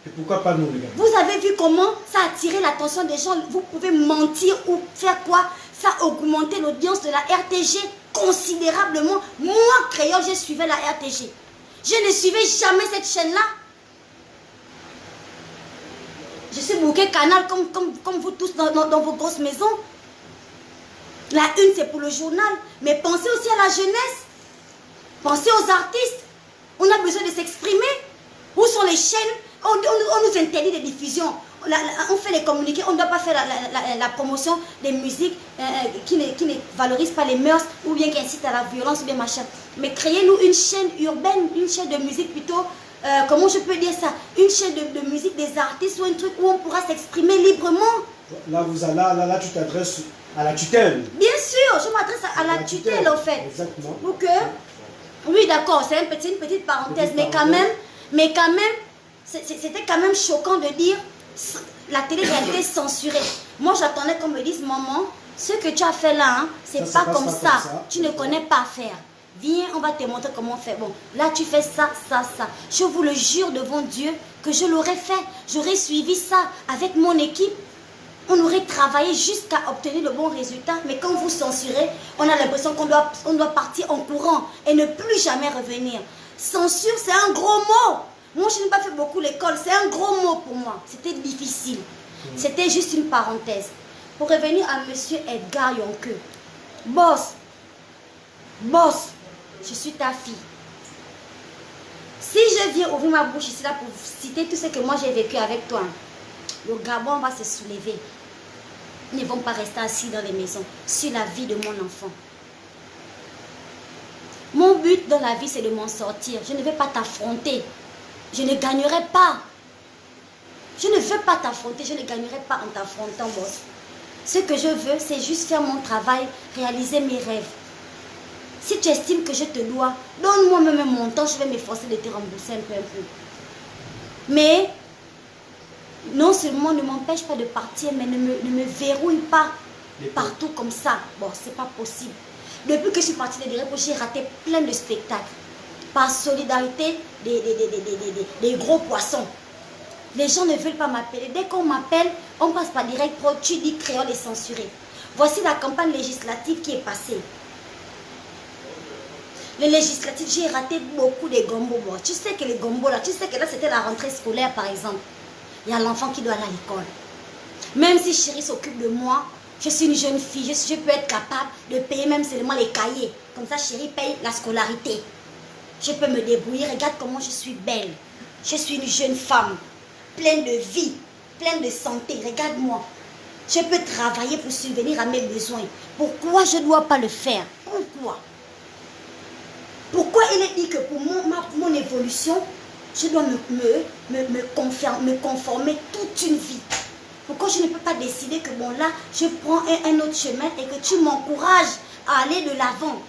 Et pourquoi pas nous, les gars? Vous avez vu comment ça a attiré l'attention des gens. Vous pouvez mentir ou faire quoi? Ça a augmenté l'audience de la RTG considérablement. Moi, Créole, je suivais la RTG. Je ne suivais jamais cette chaîne-là. Je suis bouquet canal comme vous tous dans vos grosses maisons. La une, c'est pour le journal. Mais pensez aussi à la jeunesse. Pensez aux artistes. On a besoin de s'exprimer. Où sont les chaînes? On nous interdit de diffusion. On fait les communiqués. On ne doit pas faire la promotion des musiques qui ne valorisent pas les mœurs ou bien qui incitent à la violence ou bien machin. Mais créez-nous une chaîne urbaine, une chaîne de musique plutôt. Comment je peux dire ça? Une chaîne de musique des artistes ou un truc où on pourra s'exprimer librement. Là, tu t'adresses à la tutelle. Bien sûr, je m'adresse à la tutelle en fait. Exactement. Pour que, oui d'accord, c'est une petite parenthèse, mais quand même, c'était quand même choquant de dire la télé-réalité censurée. Moi j'attendais qu'on me dise, maman, ce que tu as fait là, hein, c'est pas comme ça. Tu ne connais pas faire. Viens, on va te montrer comment faire. Bon, là tu fais ça, ça, ça. Je vous le jure devant Dieu que je l'aurais fait. J'aurais suivi ça avec mon équipe. On aurait travaillé jusqu'à obtenir le bon résultat. Mais quand vous censurez, on a l'impression qu'on doit partir en courant et ne plus jamais revenir. Censure, c'est un gros mot. Moi, je n'ai pas fait beaucoup l'école. C'est un gros mot pour moi. C'était difficile. C'était juste une parenthèse. Pour revenir à monsieur Edgar Yonke. Boss, je suis ta fille. Si je viens ouvrir ma bouche ici là pour citer tout ce que moi j'ai vécu avec toi, le Gabon va se soulever. Ils ne vont pas rester assis dans les maisons sur la vie de mon enfant. Mon but dans la vie, c'est de m'en sortir. Je ne vais pas t'affronter. Je ne gagnerai pas. Je ne veux pas t'affronter. Je ne gagnerai pas en t'affrontant, boss. Ce que je veux, c'est juste faire mon travail, réaliser mes rêves. Si tu estimes que je te dois, donne-moi même un montant, je vais m'efforcer de te rembourser un peu. Mais, non seulement ne m'empêche pas de partir, mais ne me verrouille pas partout comme ça. Bon, c'est pas possible. Depuis que je suis partie de Direct, j'ai raté plein de spectacles. Par solidarité des gros poissons. Les gens ne veulent pas m'appeler. Dès qu'on m'appelle, on passe par Direct Pro, tu dis Créole est censuré. Voici la campagne législative qui est passée. Les législatives, j'ai raté beaucoup de gombos. Tu sais que les gombos là, tu sais que là c'était la rentrée scolaire par exemple. Il y a l'enfant qui doit aller à l'école. Même si chérie s'occupe de moi, je suis une jeune fille, je peux être capable de payer même seulement les cahiers. Comme ça chérie paye la scolarité. Je peux me débrouiller, regarde comment je suis belle. Je suis une jeune femme, pleine de vie, pleine de santé, regarde-moi. Je peux travailler pour subvenir à mes besoins. Pourquoi je ne dois pas le faire? Pourquoi? Pourquoi il est dit que pour mon évolution, je dois me conformer toute une vie? Pourquoi je ne peux pas décider que bon là, je prends un autre chemin et que tu m'encourages à aller de l'avant?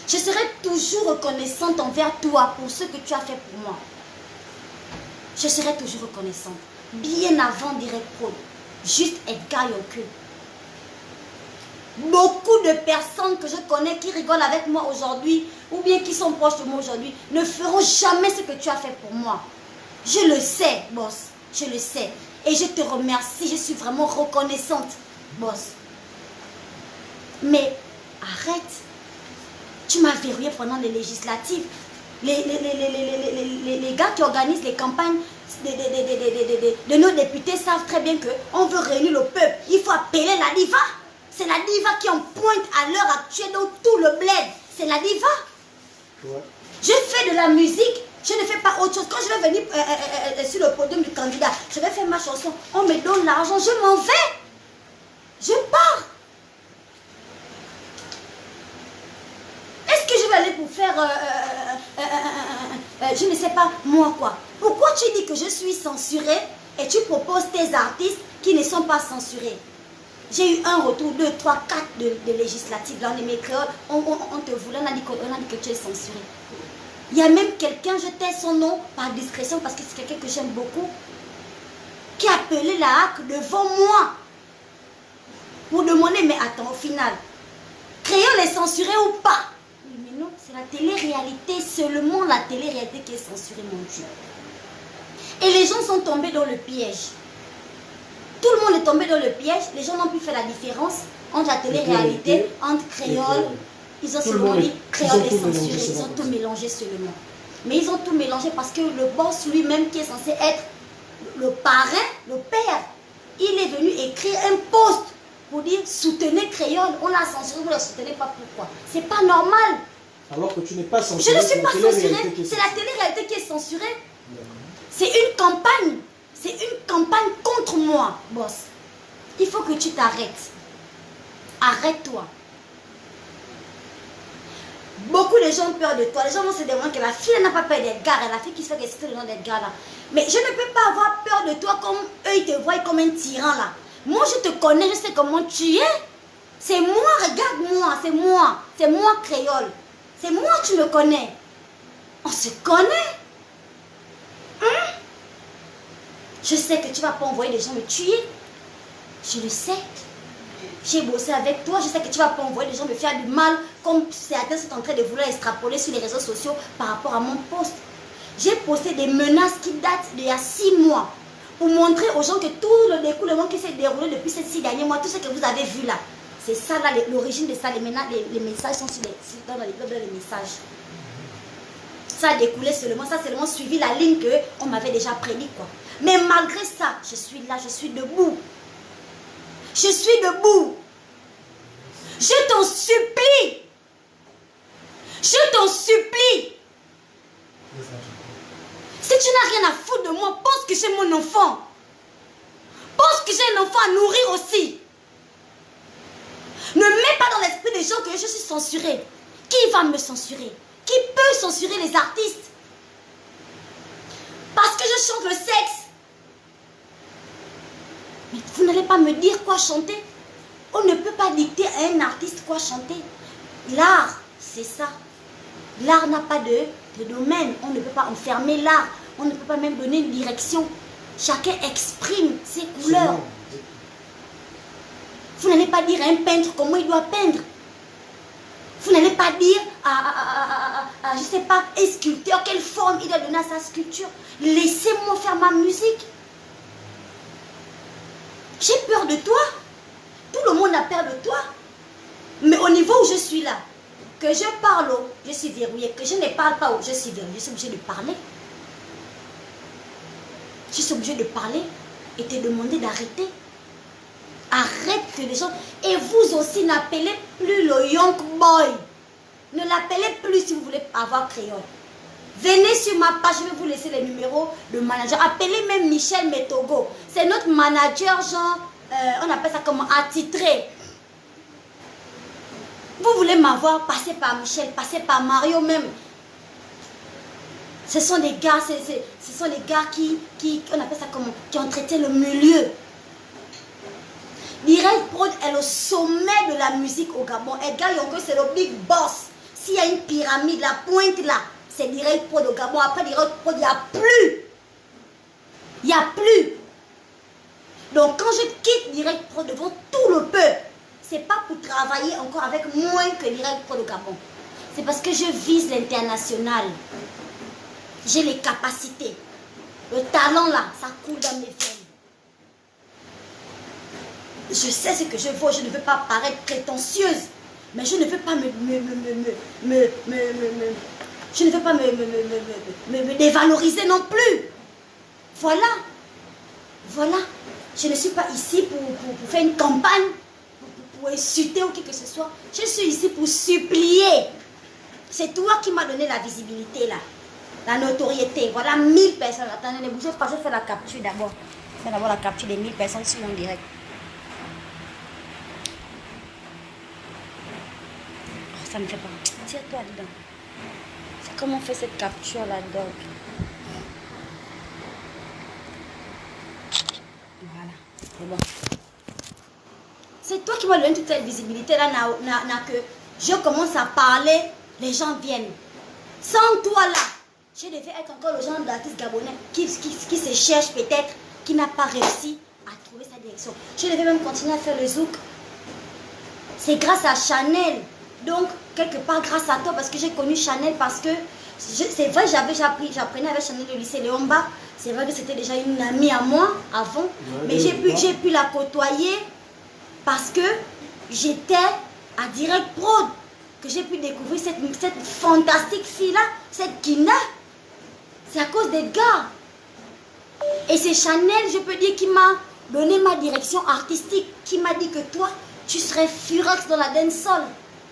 Je serai toujours reconnaissante envers toi pour ce que tu as fait pour moi. Je serai toujours reconnaissante. Bien avant Direct Pro, juste Edgar Yonke. Beaucoup de personnes que je connais qui rigolent avec moi aujourd'hui, ou bien qui sont proches de moi aujourd'hui, ne feront jamais ce que tu as fait pour moi. Je le sais, boss. Je le sais. Et je te remercie. Je suis vraiment reconnaissante, boss. Mais arrête. Tu m'as verrouillé pendant les législatives. Les gars qui organisent les campagnes de nos députés savent très bien qu'on veut réunir le peuple. Il faut appeler la diva. C'est la diva qui en pointe à l'heure actuelle dans tout le bled. C'est la diva. Ouais. Je fais de la musique. Je ne fais pas autre chose. Quand je vais venir sur le podium du candidat, je vais faire ma chanson. On me donne l'argent. Je m'en vais. Je pars. Est-ce que je vais aller pour faire, je ne sais pas, moi quoi? Pourquoi tu dis que je suis censurée et tu proposes tes artistes qui ne sont pas censurés? J'ai eu un retour, 2, 3, 4 de législatives. Dans les mécréoles, on te voulait, on a dit que tu es censuré. Il y a même quelqu'un, je tais son nom par discrétion parce que c'est quelqu'un que j'aime beaucoup, qui a appelé la HAC devant moi pour demander, mais attends, au final, Créole est censuré ou pas? Mais non, c'est la télé-réalité, seulement la télé-réalité qui est censurée, mon Dieu. Et les gens sont tombés dans le piège. Tout le monde est tombé dans le piège. Les gens n'ont plus fait la différence entre la télé-réalité, entre Créole. Ils ont seulement dit Créole est censuré. Ils ont tout mélangé seulement. Mais ils ont tout mélangé parce que le boss lui-même qui est censé être le parrain, le père, il est venu écrire un post pour dire soutenez Créole. On l'a censuré, vous ne le soutenez pas, pourquoi? C'est pas normal. Alors que tu n'es pas censuré. Je ne suis pas censurée. C'est la télé-réalité qui est censurée. C'est une campagne. C'est une campagne contre moi, boss. Il faut que tu t'arrêtes. Arrête-toi. Beaucoup de gens ont peur de toi. Les gens vont se demander que la fille n'a pas peur d'Edgar. La fille qui se fait réciter le nom d'Edgar là. Mais je ne peux pas avoir peur de toi comme eux ils te voient comme un tyran là. Moi je te connais, je sais comment tu es. C'est moi, regarde-moi, c'est moi. C'est moi Créole. C'est moi, tu me connais. On se connaît. Hein? Je sais que tu ne vas pas envoyer les gens me tuer. Je le sais. J'ai bossé avec toi. Je sais que tu ne vas pas envoyer les gens me faire du mal comme certains sont en train de vouloir extrapoler sur les réseaux sociaux par rapport à mon poste. J'ai posté des menaces qui datent d'il y a 6 mois pour montrer aux gens que tout le découlement qui s'est déroulé depuis ces 6 derniers mois, tout ce que vous avez vu là, c'est ça là, l'origine de ça. Les messages sont dans les messages. Ça a découlé seulement, ça a seulement suivi la ligne qu'on m'avait déjà prédit quoi. Mais malgré ça, je suis là, je suis debout. Je suis debout. Je t'en supplie. Je t'en supplie. Si tu n'as rien à foutre de moi, pense que j'ai mon enfant. Pense que j'ai un enfant à nourrir aussi. Ne mets pas dans l'esprit des gens que je suis censurée. Qui va me censurer? Qui peut censurer les artistes? Parce que je chante le sexe. Mais vous n'allez pas me dire quoi chanter. On ne peut pas dicter à un artiste quoi chanter. L'art, c'est ça. L'art n'a pas de domaine. On ne peut pas enfermer l'art. On ne peut pas même donner une direction. Chacun exprime ses couleurs. Vous n'allez pas dire à un peintre comment il doit peindre. Vous n'allez pas dire à je ne sais pas, un sculpteur, quelle forme il doit donner à sa sculpture. Laissez-moi faire ma musique. J'ai peur de toi. Tout le monde a peur de toi. Mais au niveau où je suis là, que je parle, je suis verrouillée. Que je ne parle pas, je suis verrouillée. Je suis obligée de parler. Je suis obligée de parler et te demander d'arrêter. Arrête que les gens... Et vous aussi, n'appelez plus le Young Boy. Ne l'appelez plus si vous voulez avoir Créole. Venez sur ma page, je vais vous laisser les numéros de manager. Appelez même Michel Metogo. C'est notre manager, genre, on appelle ça comment, attitré. Vous voulez m'avoir passé par Michel, passé par Mario même. Ce sont des gars, ce sont les gars qui, on appelle ça comment, qui ont traité le milieu. Direct Prod est le sommet de la musique au Gabon. Edgar Yonko, c'est le big boss. S'il y a une pyramide, la pointe là, c'est Direct Prod au Gabon. Après Direct Prod, il n'y a plus. Il n'y a plus. Donc quand je quitte Direct Prod devant tout le peuple, c'est pas pour travailler encore avec moins que Direct Prod au Gabon. C'est parce que je vise l'international. J'ai les capacités. Le talent là, ça coule dans mes veines. Je sais ce que je vaux, je ne veux pas paraître prétentieuse, mais je ne veux pas me dévaloriser non plus. Voilà. Voilà. Je ne suis pas ici pour faire une campagne, pour insulter ou quelque que ce soit. Je suis ici pour supplier. C'est toi qui m'as donné la visibilité là. La notoriété. Voilà 1000 personnes. Attendez, ne bougez pas, je fais la capture d'abord. Je fais d'abord la capture des 1000 personnes sur mon direct. Oh, ça me fait pas. Tire-toi dedans. C'est comment on fait cette capture là-dedans. Voilà. C'est bon. C'est toi qui m'as donné toute cette visibilité là. Que je commence à parler, les gens viennent. Sans toi là, je devais être encore le genre d'artiste gabonais qui se cherche peut-être, qui n'a pas réussi à trouver sa direction. Je devais même continuer à faire le zouk. C'est grâce à Chanel. Donc, quelque part grâce à toi, parce que j'ai connu Chanel, parce que c'est vrai, j'apprenais avec Chanel au lycée Léomba. C'est vrai que c'était déjà une amie à moi avant, mais j'ai pu la côtoyer parce que j'étais à Direct Prod, que j'ai pu découvrir cette fantastique fille-là, cette Kina. C'est à cause des gars. Et c'est Chanel, je peux dire, qui m'a donné ma direction artistique, qui m'a dit que toi, tu serais furax dans la dancehall.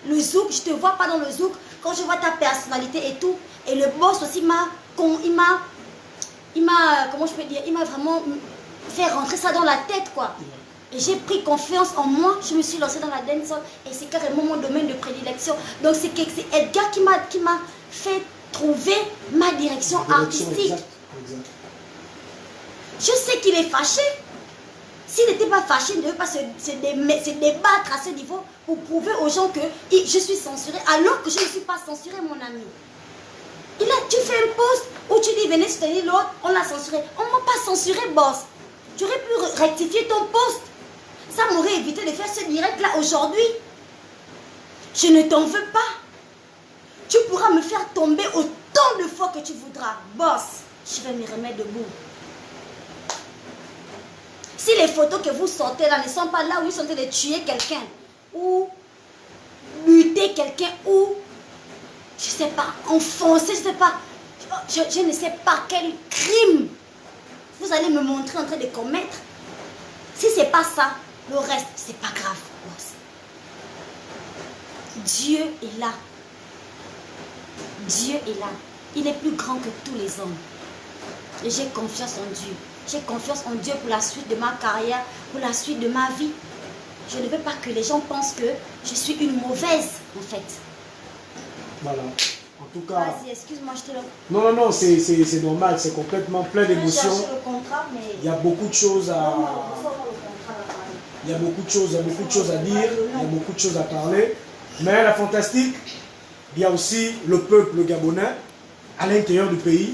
Le zouk, je te vois pas dans le zouk, quand je vois ta personnalité et tout. Et le boss aussi comment je peux dire, il m'a vraiment fait rentrer ça dans la tête, quoi. Et j'ai pris confiance en moi, je me suis lancée dans la dancehall et c'est carrément mon domaine de prédilection. Donc c'est Edgar qui m'a fait trouver ma direction artistique. Exact. Je sais qu'il est fâché. S'il n'était pas fâché, il ne devait pas se débattre à ce niveau pour prouver aux gens que je suis censurée, alors que je ne suis pas censurée, mon ami. Tu fais un post où tu dis venez soutenir l'autre, on l'a censuré. On ne m'a pas censuré, boss. Tu aurais pu rectifier ton post. Ça m'aurait évité de faire ce direct là aujourd'hui. Je ne t'en veux pas. Tu pourras me faire tomber autant de fois que tu voudras. Boss, je vais me remettre debout. Si les photos que vous sortez là ne sont pas là où ils sont en train de tuer quelqu'un, ou buter quelqu'un, ou, je sais pas, enfoncer, je sais pas, je ne sais pas quel crime vous allez me montrer en train de commettre. Si c'est pas ça, le reste, c'est pas grave. Dieu est là. Dieu est là. Il est plus grand que tous les hommes. Et j'ai confiance en Dieu. J'ai confiance en Dieu pour la suite de ma carrière, pour la suite de ma vie. Je ne veux pas que les gens pensent que je suis une mauvaise, en fait. Voilà. En tout cas... Vas-y, excuse-moi, je te le... Non, c'est normal, c'est complètement plein d'émotions. Mais... Il y a beaucoup de choses à... Il y a beaucoup de choses à dire, il y a beaucoup de choses à parler. Mais la fantastique, il y a aussi le peuple gabonais à l'intérieur du pays.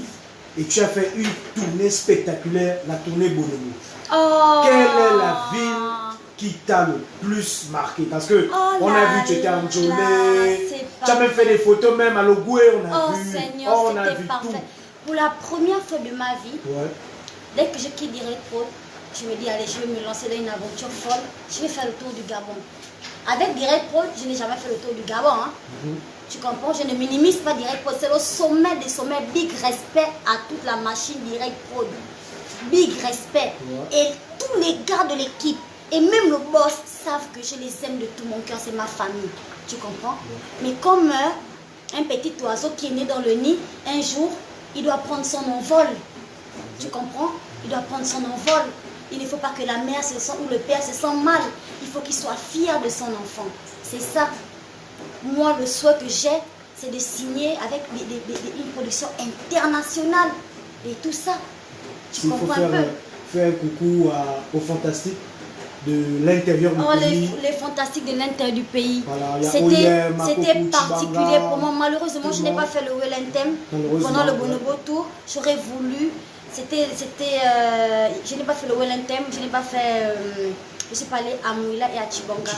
Et tu as fait une tournée spectaculaire, la tournée Bonobo. Oh. Quelle est la ville qui t'a le plus marqué? Parce que on a vu, tu étais en journée, tu as même fait des photos, même à Logoué, on a vu. Seigneur, on a vu parfait. tout. Pour la première fois de ma vie, Ouais. dès que je quitte Direct Prod, je me dis, allez, je vais me lancer dans une aventure folle, je vais faire le tour du Gabon. Avec Direct Prod, je n'ai jamais fait le tour du Gabon. Hein. Tu comprends? Je ne minimise pas Direct Prod, c'est le sommet des sommets. Big respect à toute la machine Direct Prod. Big respect. Ouais. Et tous les gars de l'équipe, et même le boss, savent que je les aime de tout mon cœur, c'est ma famille. Tu comprends? Ouais. Mais comme un petit oiseau qui est né dans le nid, un jour, il doit prendre son envol. Tu comprends? Il doit prendre son envol. Il ne faut pas que la mère se sente ou le père se sente mal. Il faut qu'il soit fier de son enfant. C'est ça. Moi, le souhait que j'ai, c'est de signer avec une production internationale et tout ça. Tu comprends un peu? Faire un coucou au fantastique de l'intérieur du pays. Les fantastiques de l'intérieur du pays. Voilà, c'était particulier pour moi. Malheureusement, je n'ai pas fait le Wellington pendant le Bonobo Tour. J'aurais voulu. Je n'ai pas fait le Wellington, je n'ai pas fait. Je suis pas allée à Mouila et à Chibanga.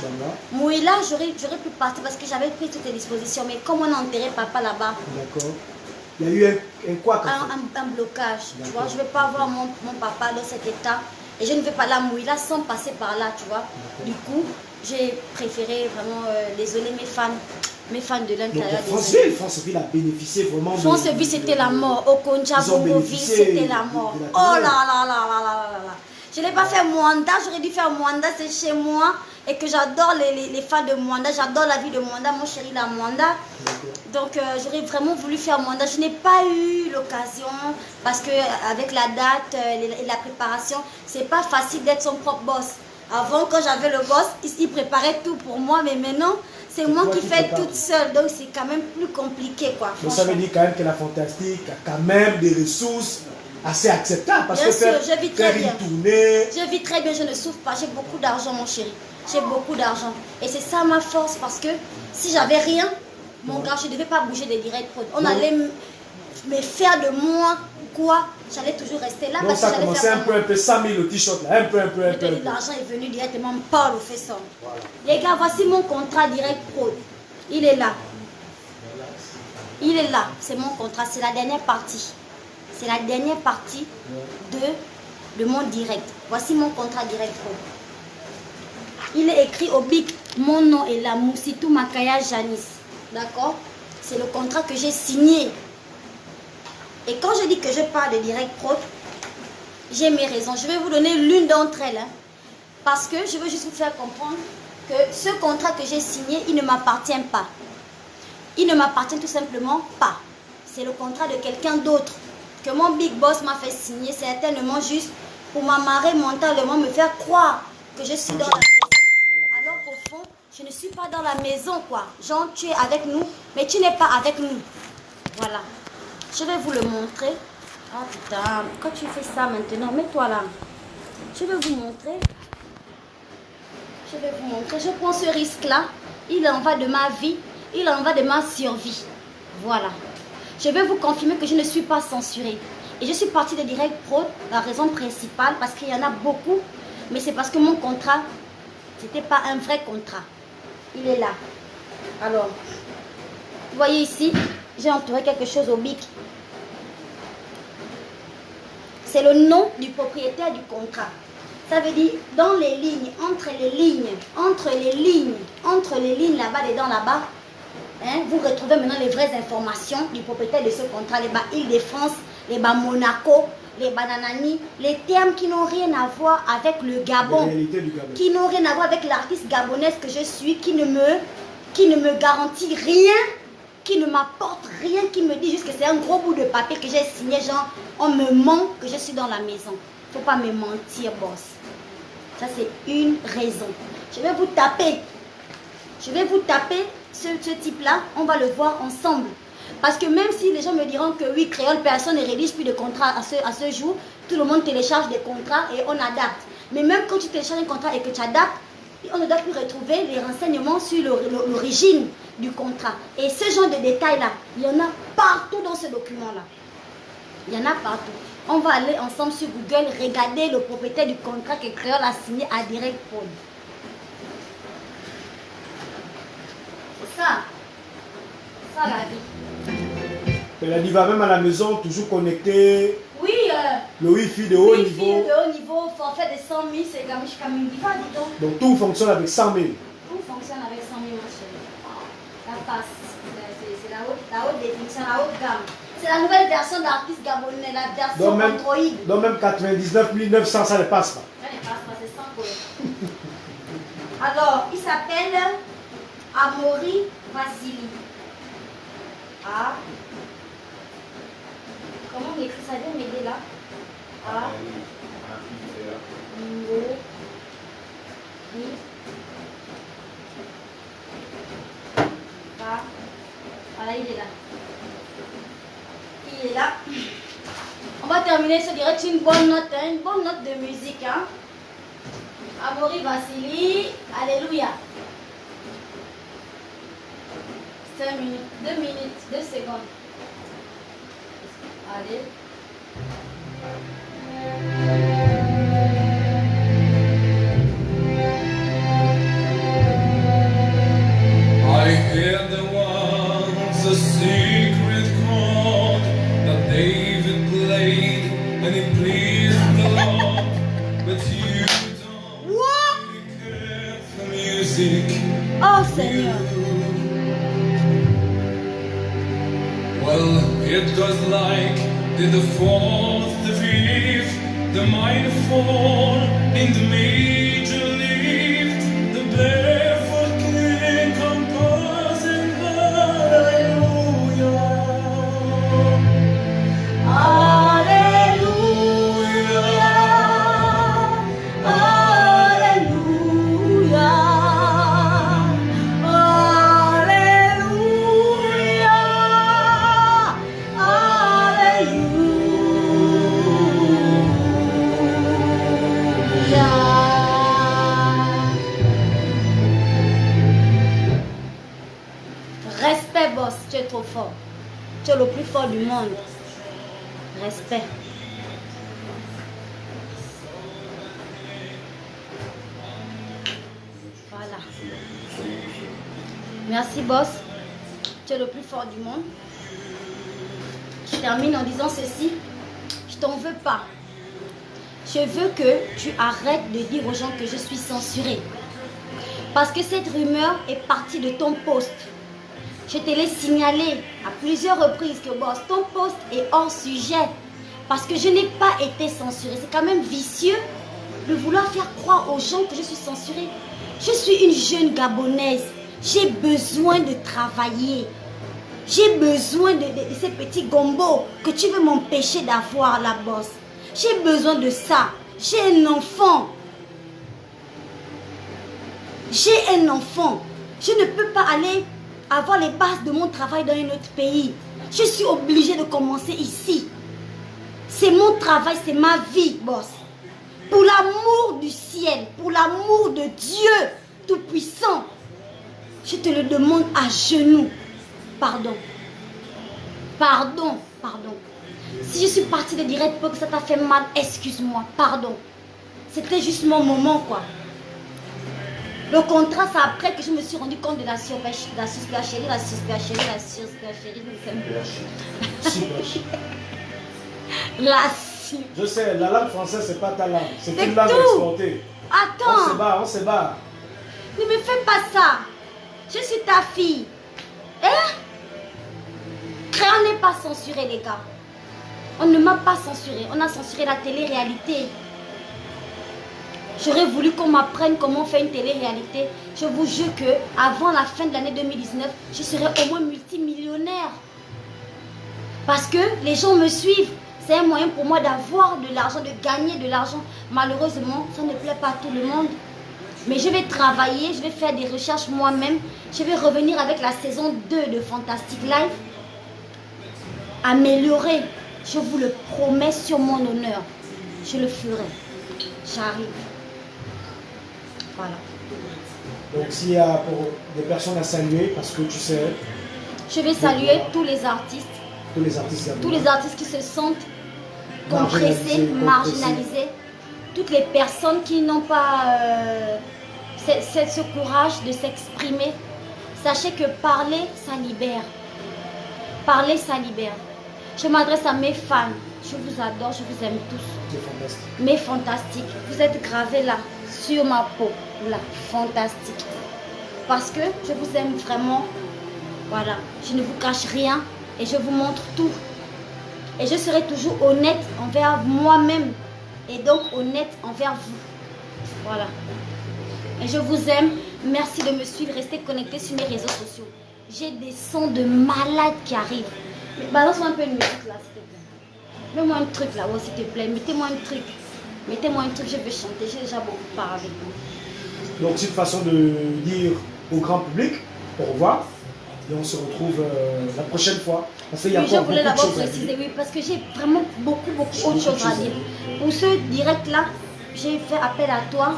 Mouila, j'aurais pu partir parce que j'avais pris toutes les dispositions. Mais comme on a enterré papa là-bas. D'accord. Il y a eu un quoi? Un blocage. Tu vois, je ne vais pas voir mon papa dans cet état. Et je ne vais pas aller à Mouila sans passer par là, tu vois. Du coup, j'ai préféré vraiment désolé mes fans de l'intérieur. Franceville a bénéficié vraiment. Franceville, c'était la mort. Okonja, Bongoville, c'était la mort. Oh là là là là là là là. Je n'ai pas fait Mwanda, j'aurais dû faire Mwanda, c'est chez moi. Et que j'adore les fans de Mwanda, j'adore la vie de Mwanda, mon chéri la Mwanda. Donc j'aurais vraiment voulu faire Mwanda. Je n'ai pas eu l'occasion parce que avec la date et la préparation, c'est pas facile d'être son propre boss. Avant, quand j'avais le boss, il préparait tout pour moi, mais maintenant, c'est moi qui fais toute seule. Donc c'est quand même plus compliqué, quoi. Donc ça veut dire quand même que la fantastique a quand même des ressources assez acceptables. Parce bien que sûr, je vis très bien. Je vis très bien, je ne souffre pas. J'ai beaucoup d'argent, mon chéri. J'ai beaucoup d'argent. Et c'est ça ma force parce que si j'avais rien, mon gars, je ne devais pas bouger des directs prod. On allait me faire de moi quoi. J'allais toujours rester là. Donc parce ça a commencé un peu, 100 000 le t-shirt là. Un peu. L'argent est venu directement par le fait ça. Voilà. Les gars, voici mon contrat direct prod. Il est là. Il est là. C'est mon contrat. C'est la dernière partie. C'est la dernière partie de mon direct. Voici mon contrat direct prod. Il est écrit au bic, mon nom est là, Moussitou Makaya Janice. D'accord? C'est le contrat que j'ai signé. Et quand je dis que je parle de direct prod, j'ai mes raisons. Je vais vous donner l'une d'entre elles. Hein, parce que je veux juste vous faire comprendre que ce contrat que j'ai signé, il ne m'appartient pas. Il ne m'appartient tout simplement pas. C'est le contrat de quelqu'un d'autre que mon big boss m'a fait signer, certainement juste pour m'amarrer mentalement, me faire croire que je suis dans la maison, alors qu'au fond, je ne suis pas dans la maison, quoi. Genre, tu es avec nous, mais tu n'es pas avec nous. Voilà. Je vais vous le montrer. Ah putain, quand tu fais ça maintenant, mets-toi là. Je vais vous montrer. Je prends ce risque-là. Il en va de ma vie. Il en va de ma survie. Voilà. Je vais vous confirmer que je ne suis pas censurée. Et je suis partie de Direct Prod, la raison principale, parce qu'il y en a beaucoup. Mais c'est parce que mon contrat, c'était pas un vrai contrat. Il est là. Alors, vous voyez ici, j'ai entouré quelque chose au bic. C'est le nom du propriétaire du contrat. Ça veut dire dans les lignes, entre les lignes là-bas, dedans là-bas, hein, vous retrouvez maintenant les vraies informations du propriétaire de ce contrat, les bas Île-de-France, les bas Monaco, les bas Nanani, les termes qui n'ont rien à voir avec le Gabon, qui n'ont rien à voir avec l'artiste gabonaise que je suis, qui ne me garantit rien, qui ne m'apporte rien, qui me dit juste que c'est un gros bout de papier que j'ai signé, genre on me ment que je suis dans la maison. Faut pas me mentir, boss. Ça c'est une raison. Je vais vous taper ce type-là, on va le voir ensemble. Parce que même si les gens me diront que oui, créole, personne ne rédige plus de contrats à ce jour, tout le monde télécharge des contrats et on adapte. Mais même quand tu télécharges un contrat et que tu adaptes, on ne doit plus retrouver les renseignements sur l'origine du contrat. Et ce genre de détails-là, il y en a partout dans ce document-là. Il y en a partout. On va aller ensemble sur Google, regarder le propriétaire du contrat que Créole a signé à Direct Prod. C'est ça. C'est ça la vie. Elle a dit, va même à la maison, toujours connecté. Oui. Le Wi-Fi de haut niveau. Wi-Fi de haut niveau, forfait de 100 000, c'est comme une diva, dis donc. Donc tout fonctionne avec 100 000. Tout fonctionne avec 100 000, ma chérie. Ça passe. C'est la haute définition, la haute gamme. C'est la nouvelle version d'artiste gabonais, la version Android. Donc même 99 900, ça ne passe pas. Ça ne passe pas, c'est sans quoi. Alors, il s'appelle Amaury Vasili. Ah. Comment on écrit ça? Viens m'aider là. A. Ah. Voilà, il est là. Il est là. On va terminer sur direct une bonne note de musique. Hein. Amaury Vassili, alléluia. 5 minutes, 2 minutes, 2 secondes. Allez. I hear there was a secret chord that David played and it pleased the Lord, but you don't really care for music. Oh Seigneur. Well, it goes like the fourth, the fifth, the minor four, in the major lift, the barefoot king composing hallelujah. Respect, boss, tu es trop fort. Tu es le plus fort du monde. Respect. Voilà. Merci, boss. Tu es le plus fort du monde. Je termine en disant ceci. Je t'en veux pas. Je veux que tu arrêtes de dire aux gens que je suis censurée. Parce que cette rumeur est partie de ton post. Je te l'ai signalé à plusieurs reprises que boss, ton post est hors sujet. Parce que je n'ai pas été censurée. C'est quand même vicieux de vouloir faire croire aux gens que je suis censurée. Je suis une jeune Gabonaise. J'ai besoin de travailler. J'ai besoin de ces petits gombos que tu veux m'empêcher d'avoir, la boss. J'ai besoin de ça. J'ai un enfant. J'ai un enfant. Je ne peux pas aller avoir les bases de mon travail dans un autre pays. Je suis obligée de commencer ici. C'est mon travail, c'est ma vie, boss. Pour l'amour du ciel, pour l'amour de Dieu Tout-Puissant, je te le demande à genoux. Pardon. Pardon, pardon. Si je suis partie de direct pour que ça t'a fait mal, excuse-moi, pardon. C'était juste mon moment, quoi. Le contrat, c'est après que je me suis rendu compte de la superchérie. Je sais, la langue française, c'est pas ta langue. C'est une langue tout. exportée. Attends. On se bat. Ne me fais pas ça. Je suis ta fille. Hein? Créa n'est pas censuré, les gars. On ne m'a pas censuré. On a censuré la télé-réalité. J'aurais voulu qu'on m'apprenne comment faire une télé-réalité. Je vous jure que avant la fin de l'année 2019, je serai au moins multimillionnaire. Parce que les gens me suivent. C'est un moyen pour moi d'avoir de l'argent, de gagner de l'argent. Malheureusement, ça ne plaît pas à tout le monde. Mais je vais travailler, je vais faire des recherches moi-même. Je vais revenir avec la saison 2 de Fantastic Life. Améliorer. Je vous le promets sur mon honneur. Je le ferai. J'arrive. Voilà. Donc s'il y a pour des personnes à saluer, parce que tu sais... Je vais saluer tous les artistes. Tous les artistes qui se sentent compressés, marginalisés. Toutes les personnes qui n'ont pas ce courage de s'exprimer. Sachez que parler, ça libère. Parler, ça libère. Je m'adresse à mes fans. Je vous adore, je vous aime tous. Mes fantastiques. Vous êtes gravés là, sur ma peau. Là, fantastique. Parce que je vous aime vraiment. Voilà. Je ne vous cache rien et je vous montre tout. Et je serai toujours honnête envers moi-même. Et donc honnête envers vous. Voilà. Et je vous aime. Merci de me suivre. Restez connectés sur mes réseaux sociaux. J'ai des sons de malades qui arrivent. Balance-moi un peu de musique là, s'il te plaît. Mets-moi un truc là, s'il te plaît. Mettez-moi un truc. Mettez-moi un truc, je vais chanter. J'ai déjà beaucoup parlé avec vous. Donc c'est une façon de dire au grand public au revoir. Et on se retrouve la prochaine fois. Parce qu'il y a Oui, je encore voulais beaucoup de d'abord choses à préciser, dire. oui, parce que j'ai vraiment beaucoup autre chose à dire. Pour ce direct-là, j'ai fait appel à toi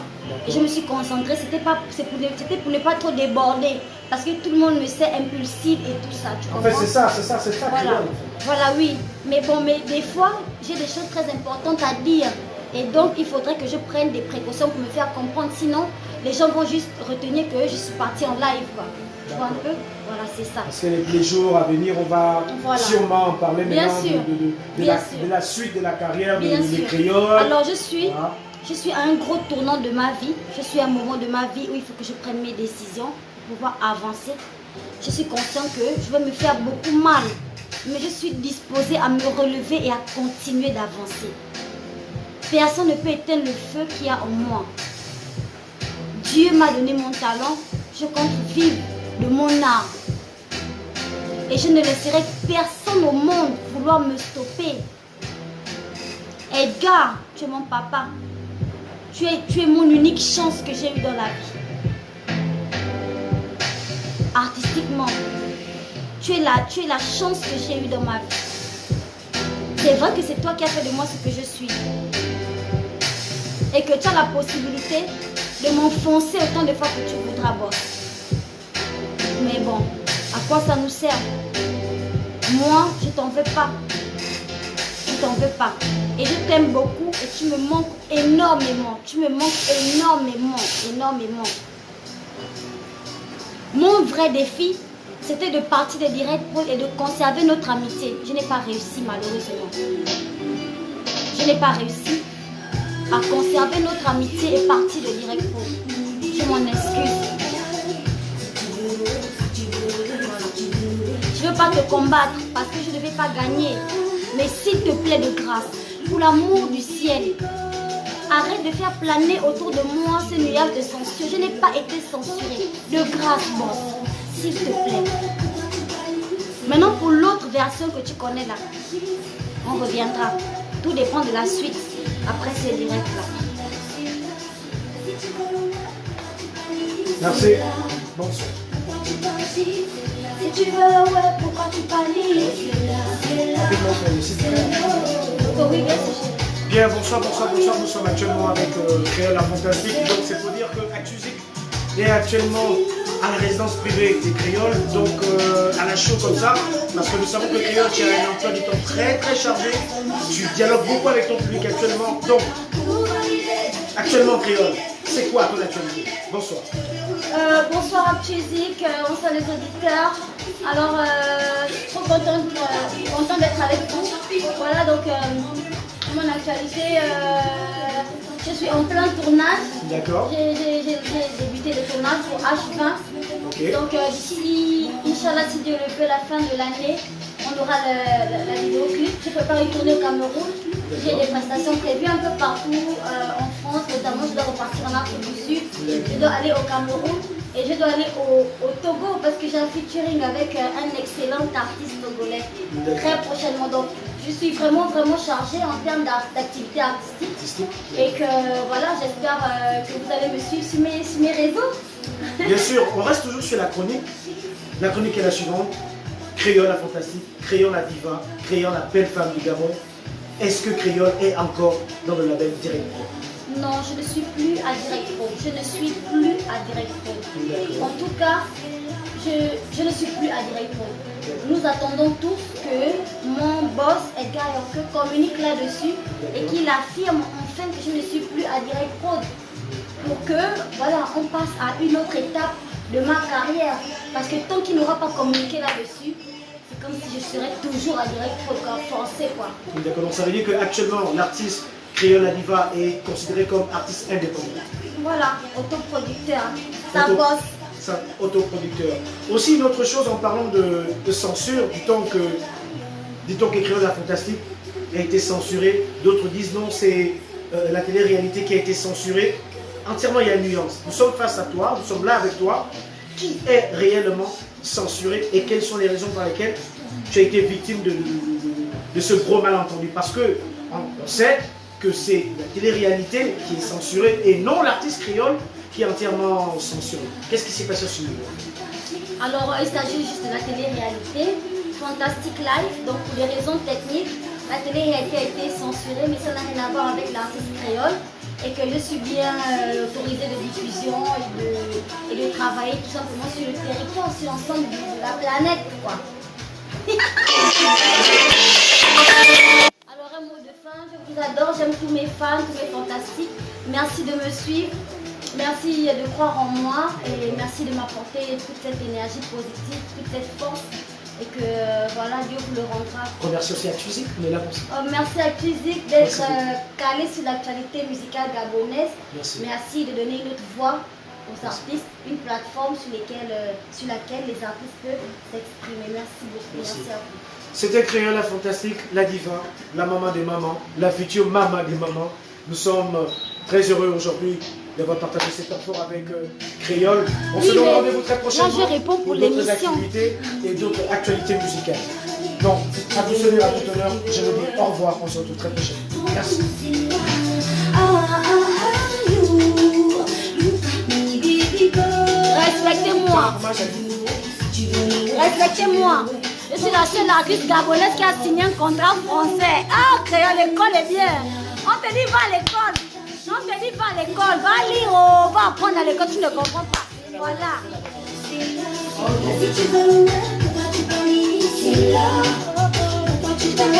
et je me suis concentrée. C'était pour ne pas trop déborder. Parce que tout le monde me sait impulsive et tout ça. Tu En fait, comprends? c'est ça, Voilà. Créole. Voilà, oui. Mais bon, mais des fois, j'ai des choses très importantes à dire. Et donc, il faudrait que je prenne des précautions pour me faire comprendre. Sinon, les gens vont juste retenir que je suis partie en live, quoi. Tu vois un peu? Voilà, c'est ça. Parce que les jours à venir, on va Voilà. sûrement en parler Bien maintenant sûr. de la suite de la carrière Bien des sûr. Créoles. Alors, Voilà. je suis à un gros tournant de ma vie. Je suis à un moment de ma vie où il faut que je prenne mes décisions pour pouvoir avancer. Je suis consciente que je vais me faire beaucoup mal. Mais je suis disposée à me relever et à continuer d'avancer. Personne ne peut éteindre le feu qu'il y a en moi. Dieu m'a donné mon talent. Je compte vivre de mon art. Et je ne laisserai personne au monde vouloir me stopper. Edgar, tu es mon papa. Tu es mon unique chance que j'ai eue dans la vie. Artistiquement, tu es la chance que j'ai eue dans ma vie. C'est vrai que c'est toi qui as fait de moi ce que je suis. Et que tu as la possibilité de m'enfoncer autant de fois que tu voudras, boss. Mais bon, à quoi ça nous sert? Moi, je t'en veux pas. Je t'en veux pas. Et je t'aime beaucoup et tu me manques énormément. Tu me manques énormément, énormément. Mon vrai défi, c'était de partir de Direct Pro et de conserver notre amitié. Je n'ai pas réussi, malheureusement. Je n'ai pas réussi à conserver notre amitié et partir de Direct Pro. Je m'en excuse. Je ne veux pas te combattre parce que je ne vais pas gagner. Mais s'il te plaît de grâce, pour l'amour du ciel, arrête de faire planer autour de moi ce nuage de censure. Je n'ai pas été censurée. De grâce, boss. S'il te plaît. Maintenant, pour l'autre version que tu connais là, on reviendra. Tout dépend de la suite. Après ce direct-là. Merci. Bonsoir. Si tu veux, ouais, pourquoi tu paniques? Rapidement, pour le site. Oui, bien sûr. Bien, bonsoir. Nous sommes actuellement avec Créole la Fantastique. Donc, c'est pour dire que Actusic est actuellement à la résidence privée des Créoles, donc à la show comme ça, parce que nous savons que Créole, tu as un emploi du temps très chargé. Tu dialogues beaucoup avec ton public actuellement. Donc, actuellement Créole, c'est quoi ton actualité? Bonsoir. Bonsoir Actusic, bonsoir les auditeurs. Alors, je suis trop contente d'être avec vous. Voilà, donc mon actualité, je suis en plein tournage. D'accord. J'ai débuté le tournage pour H20. Okay. Donc d'ici, Inch'Allah, si Dieu le veut, la fin de l'année, on aura la vidéoclip. Je prépare une tournée au Cameroun. J'ai des prestations prévues un peu partout en France, notamment je dois repartir en Afrique du Sud. Je dois aller au Cameroun et je dois aller au Togo parce que j'ai un featuring avec un excellent artiste togolais très prochainement. Donc je suis vraiment chargée en termes d'activité artistique et que voilà, j'espère que vous allez me suivre sur mes réseaux. Bien sûr, on reste toujours sur la chronique. La chronique est la suivante. Créole la Fantastique, Créole la Diva, Créole la belle femme du Gabon. Est-ce que Créole est encore dans le label Direct Pro? Non, je ne suis plus à Direct Pro. Je ne suis plus à Direct Pro. En tout cas, je ne suis plus à Direct Pro. Nous attendons tous que mon boss, Edgar Yonke, communique là-dessus et qu'il affirme enfin que je ne suis plus à Direct Pro. Pour que, voilà, on passe à une autre étape de ma carrière. Parce que tant qu'il n'aura pas communiqué là-dessus, c'est comme si je serais toujours à Direct Pro, forcé quoi. D'accord, donc ça veut dire qu'actuellement l'artiste Créole la Diva est considéré comme artiste indépendant. Voilà, autoproducteur, ça bosse. Ça, autoproducteur. Aussi une autre chose en parlant de censure, du temps que Créole la Fantastique a été censuré, d'autres disent non, c'est la télé-réalité qui a été censurée. Entièrement, il y a une nuance. Nous sommes face à toi, nous sommes là avec toi. Qui est réellement censuré et quelles sont les raisons pour lesquelles tu as été victime de ce gros malentendu? Parce que on sait que c'est la télé-réalité qui est censurée et non l'artiste créole qui est entièrement censuré. Qu'est-ce qui s'est passé sur le niveau? Alors, il s'agit juste de la télé-réalité, Fantastic Life. Donc, pour des raisons techniques, la télé-réalité a été censurée, mais ça n'a rien à voir avec l'artiste créole. Et que je suis bien autorisée de diffusion et de travailler tout simplement sur le territoire, sur l'ensemble de la planète, quoi. Alors, un mot de fin, je vous adore, j'aime tous mes fans, tous mes fantastiques. Merci de me suivre. Merci de croire en moi et merci de m'apporter toute cette énergie positive, toute cette force et que voilà, Dieu vous le rendra. Remercie aussi à Tuzik, on est là pour ça. Merci à Tuzik d'être calé sur l'actualité musicale gabonaise. Merci de donner une autre voix aux artistes, une plateforme sur laquelle les artistes peuvent s'exprimer. Merci beaucoup, merci à vous. C'était Créole la fantastique, la diva, la maman des mamans, la future maman des mamans. Nous sommes très heureux aujourd'hui d'avoir partagé cet effort avec Créole. On se donne rendez-vous très prochainement je réponds pour d'autres activités et d'autres actualités musicales. Donc, à tous ceux à tout honneur, je vous dis au revoir, on se retrouve très prochainement. Merci. Respectez-moi. Respectez-moi. Je suis la seule artiste gabonaise qui a signé un contrat français. Ah, Créole, l'école est bien. On te dit va à l'école. On te dit va à l'école. Va lire, va apprendre à l'école. Tu ne comprends pas. Voilà. Si tu veux le web, pourquoi tu parles c'est là. Pourquoi tu parles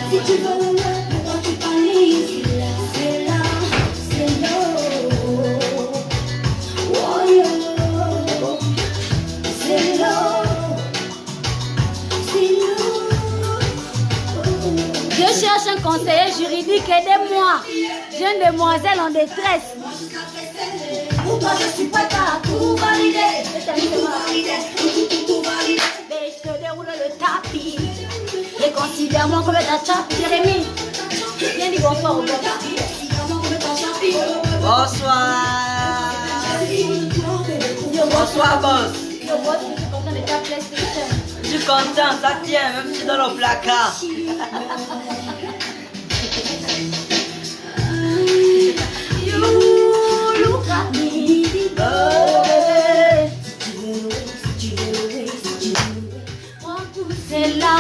si tu veux le web, pourquoi tu parles c'est là. C'est là. Oh yo. C'est là. Je cherche un conseiller juridique, aidez-moi. Jeune demoiselle en détresse. Pour toi, je suis prête à tout valider. Mais je te déroule le tapis. Et considère-moi comme ta chape, Jérémy. Viens dire bonsoir au gars. Bonsoir. Bonsoir, boss. Yo, boss, je suis content de ta PlayStation. Je suis content, ça tient, même si dans le placard. You look at me. C'est là.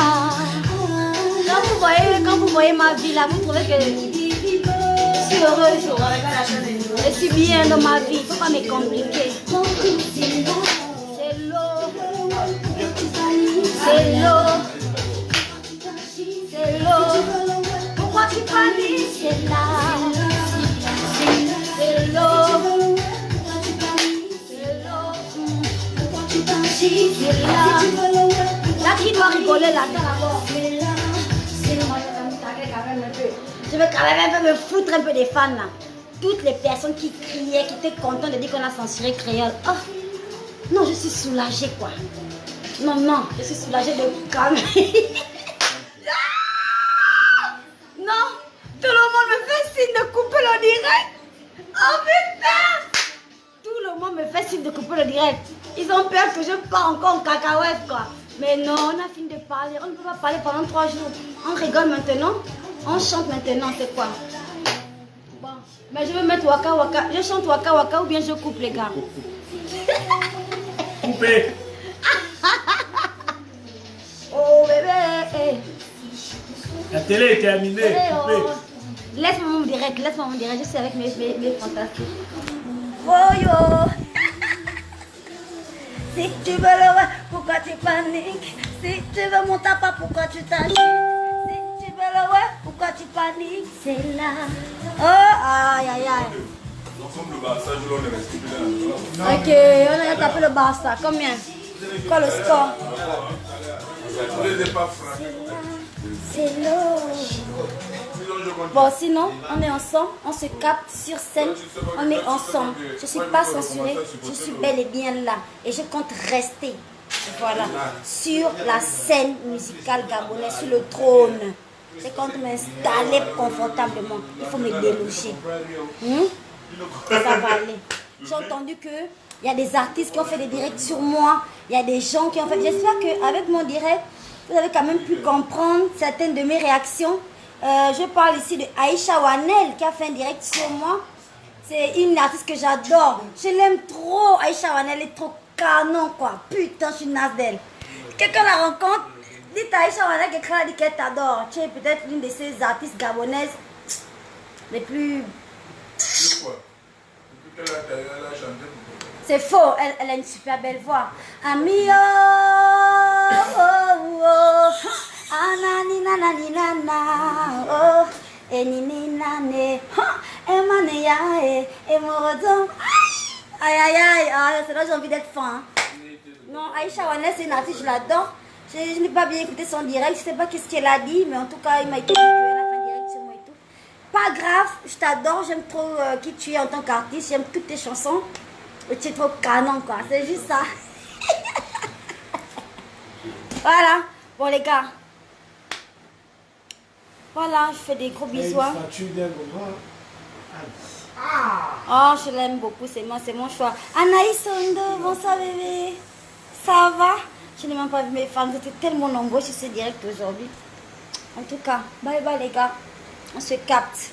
Quand vous voyez ma vie là, vous trouvez que je suis heureuse. Je suis bien dans ma vie, il ne faut pas me compliquer. C'est l'eau. C'est l'eau. C'est l'eau. Pourquoi tu paniques? C'est là. C'est l'eau. C'est là. Là qui doit rigoler là-dedans d'abord. Je vais quand même un peu me foutre un peu des fans là. Toutes les personnes qui criaient, qui étaient contentes de dire qu'on a censuré Créole. Oh, non, je suis soulagée quoi. Non, je suis soulagée de calmer. Non, tout le monde me fait signe de couper le direct. Oh putain! Tout le monde me fait signe de couper le direct. Ils ont peur que je parte encore en cacahuète quoi. Mais non, on a fini de parler. On ne peut pas parler pendant 3 jours. On rigole maintenant. On chante maintenant, c'est quoi? Bon, mais je vais mettre Waka Waka. Je chante Waka Waka ou bien je coupe les gars. Coupé. Oh bébé. La télé est terminée. Coupé. Laisse-moi mon direct, je suis avec mes fantastiques. Oh yo. Si tu veux le voir, pourquoi tu paniques? Si tu veux mon tapas, pourquoi tu t'agites? Si tu veux le voir, pourquoi tu paniques? C'est là. Oh, aïe, aïe, aïe. Ensemble, le Barça, on est resté plus là. Ok, on a tapé le Barça. Combien? Quoi le score? C'est l'eau. Bon, sinon, on est ensemble, on se capte sur scène, on est ensemble. Je ne suis pas censurée, je suis bel et bien là. Et je compte rester, voilà, sur la scène musicale gabonaise, sur le trône. Je compte m'installer confortablement. Il faut me déloger. Ça va aller. J'ai entendu qu'il y a des artistes qui ont fait des directs sur moi. Il y a des gens qui ont fait... J'espère qu'avec mon direct, vous avez quand même pu comprendre certaines de mes réactions. Je parle ici de Aïcha Wanel qui a fait un direct sur moi. C'est une artiste que j'adore. Je l'aime trop. Aïcha Wanel est trop canon quoi. Putain, je suis naze d'elle. Quelqu'un la rencontre, dit Aïcha Wana quelqu'un dit qu'elle t'adore. Tu es peut-être l'une de ces artistes gabonaises les plus... C'est quoi? Depuis qu'elle a chanté. C'est faux, elle a une super belle voix. Ami oh, oh, oh, anani nanani nana, oh, enini nane, emane ya, et morodo. Aïe aïe aïe, c'est là j'ai envie d'être fan. Non, Aïcha Wana c'est une artiste, je l'adore. Je n'ai pas bien écouté son direct, je ne sais pas qu'est-ce qu'elle a dit, mais en tout cas il m'a été dit qu'elle a fait un direct sur moi et tout. Pas grave, je t'adore, j'aime trop qui tu es en tant qu'artiste, j'aime toutes tes chansons. Tu es trop canon quoi, c'est juste ça. Voilà, bon les gars. Voilà, je fais des gros bisous. Oh, je l'aime beaucoup, c'est mon choix. Anaïs Sondo, bonsoir bébé. Ça va? Je n'ai même pas vu mes fans, j'étais tellement nombreux sur ce direct aujourd'hui. En tout cas, bye bye les gars. On se capte.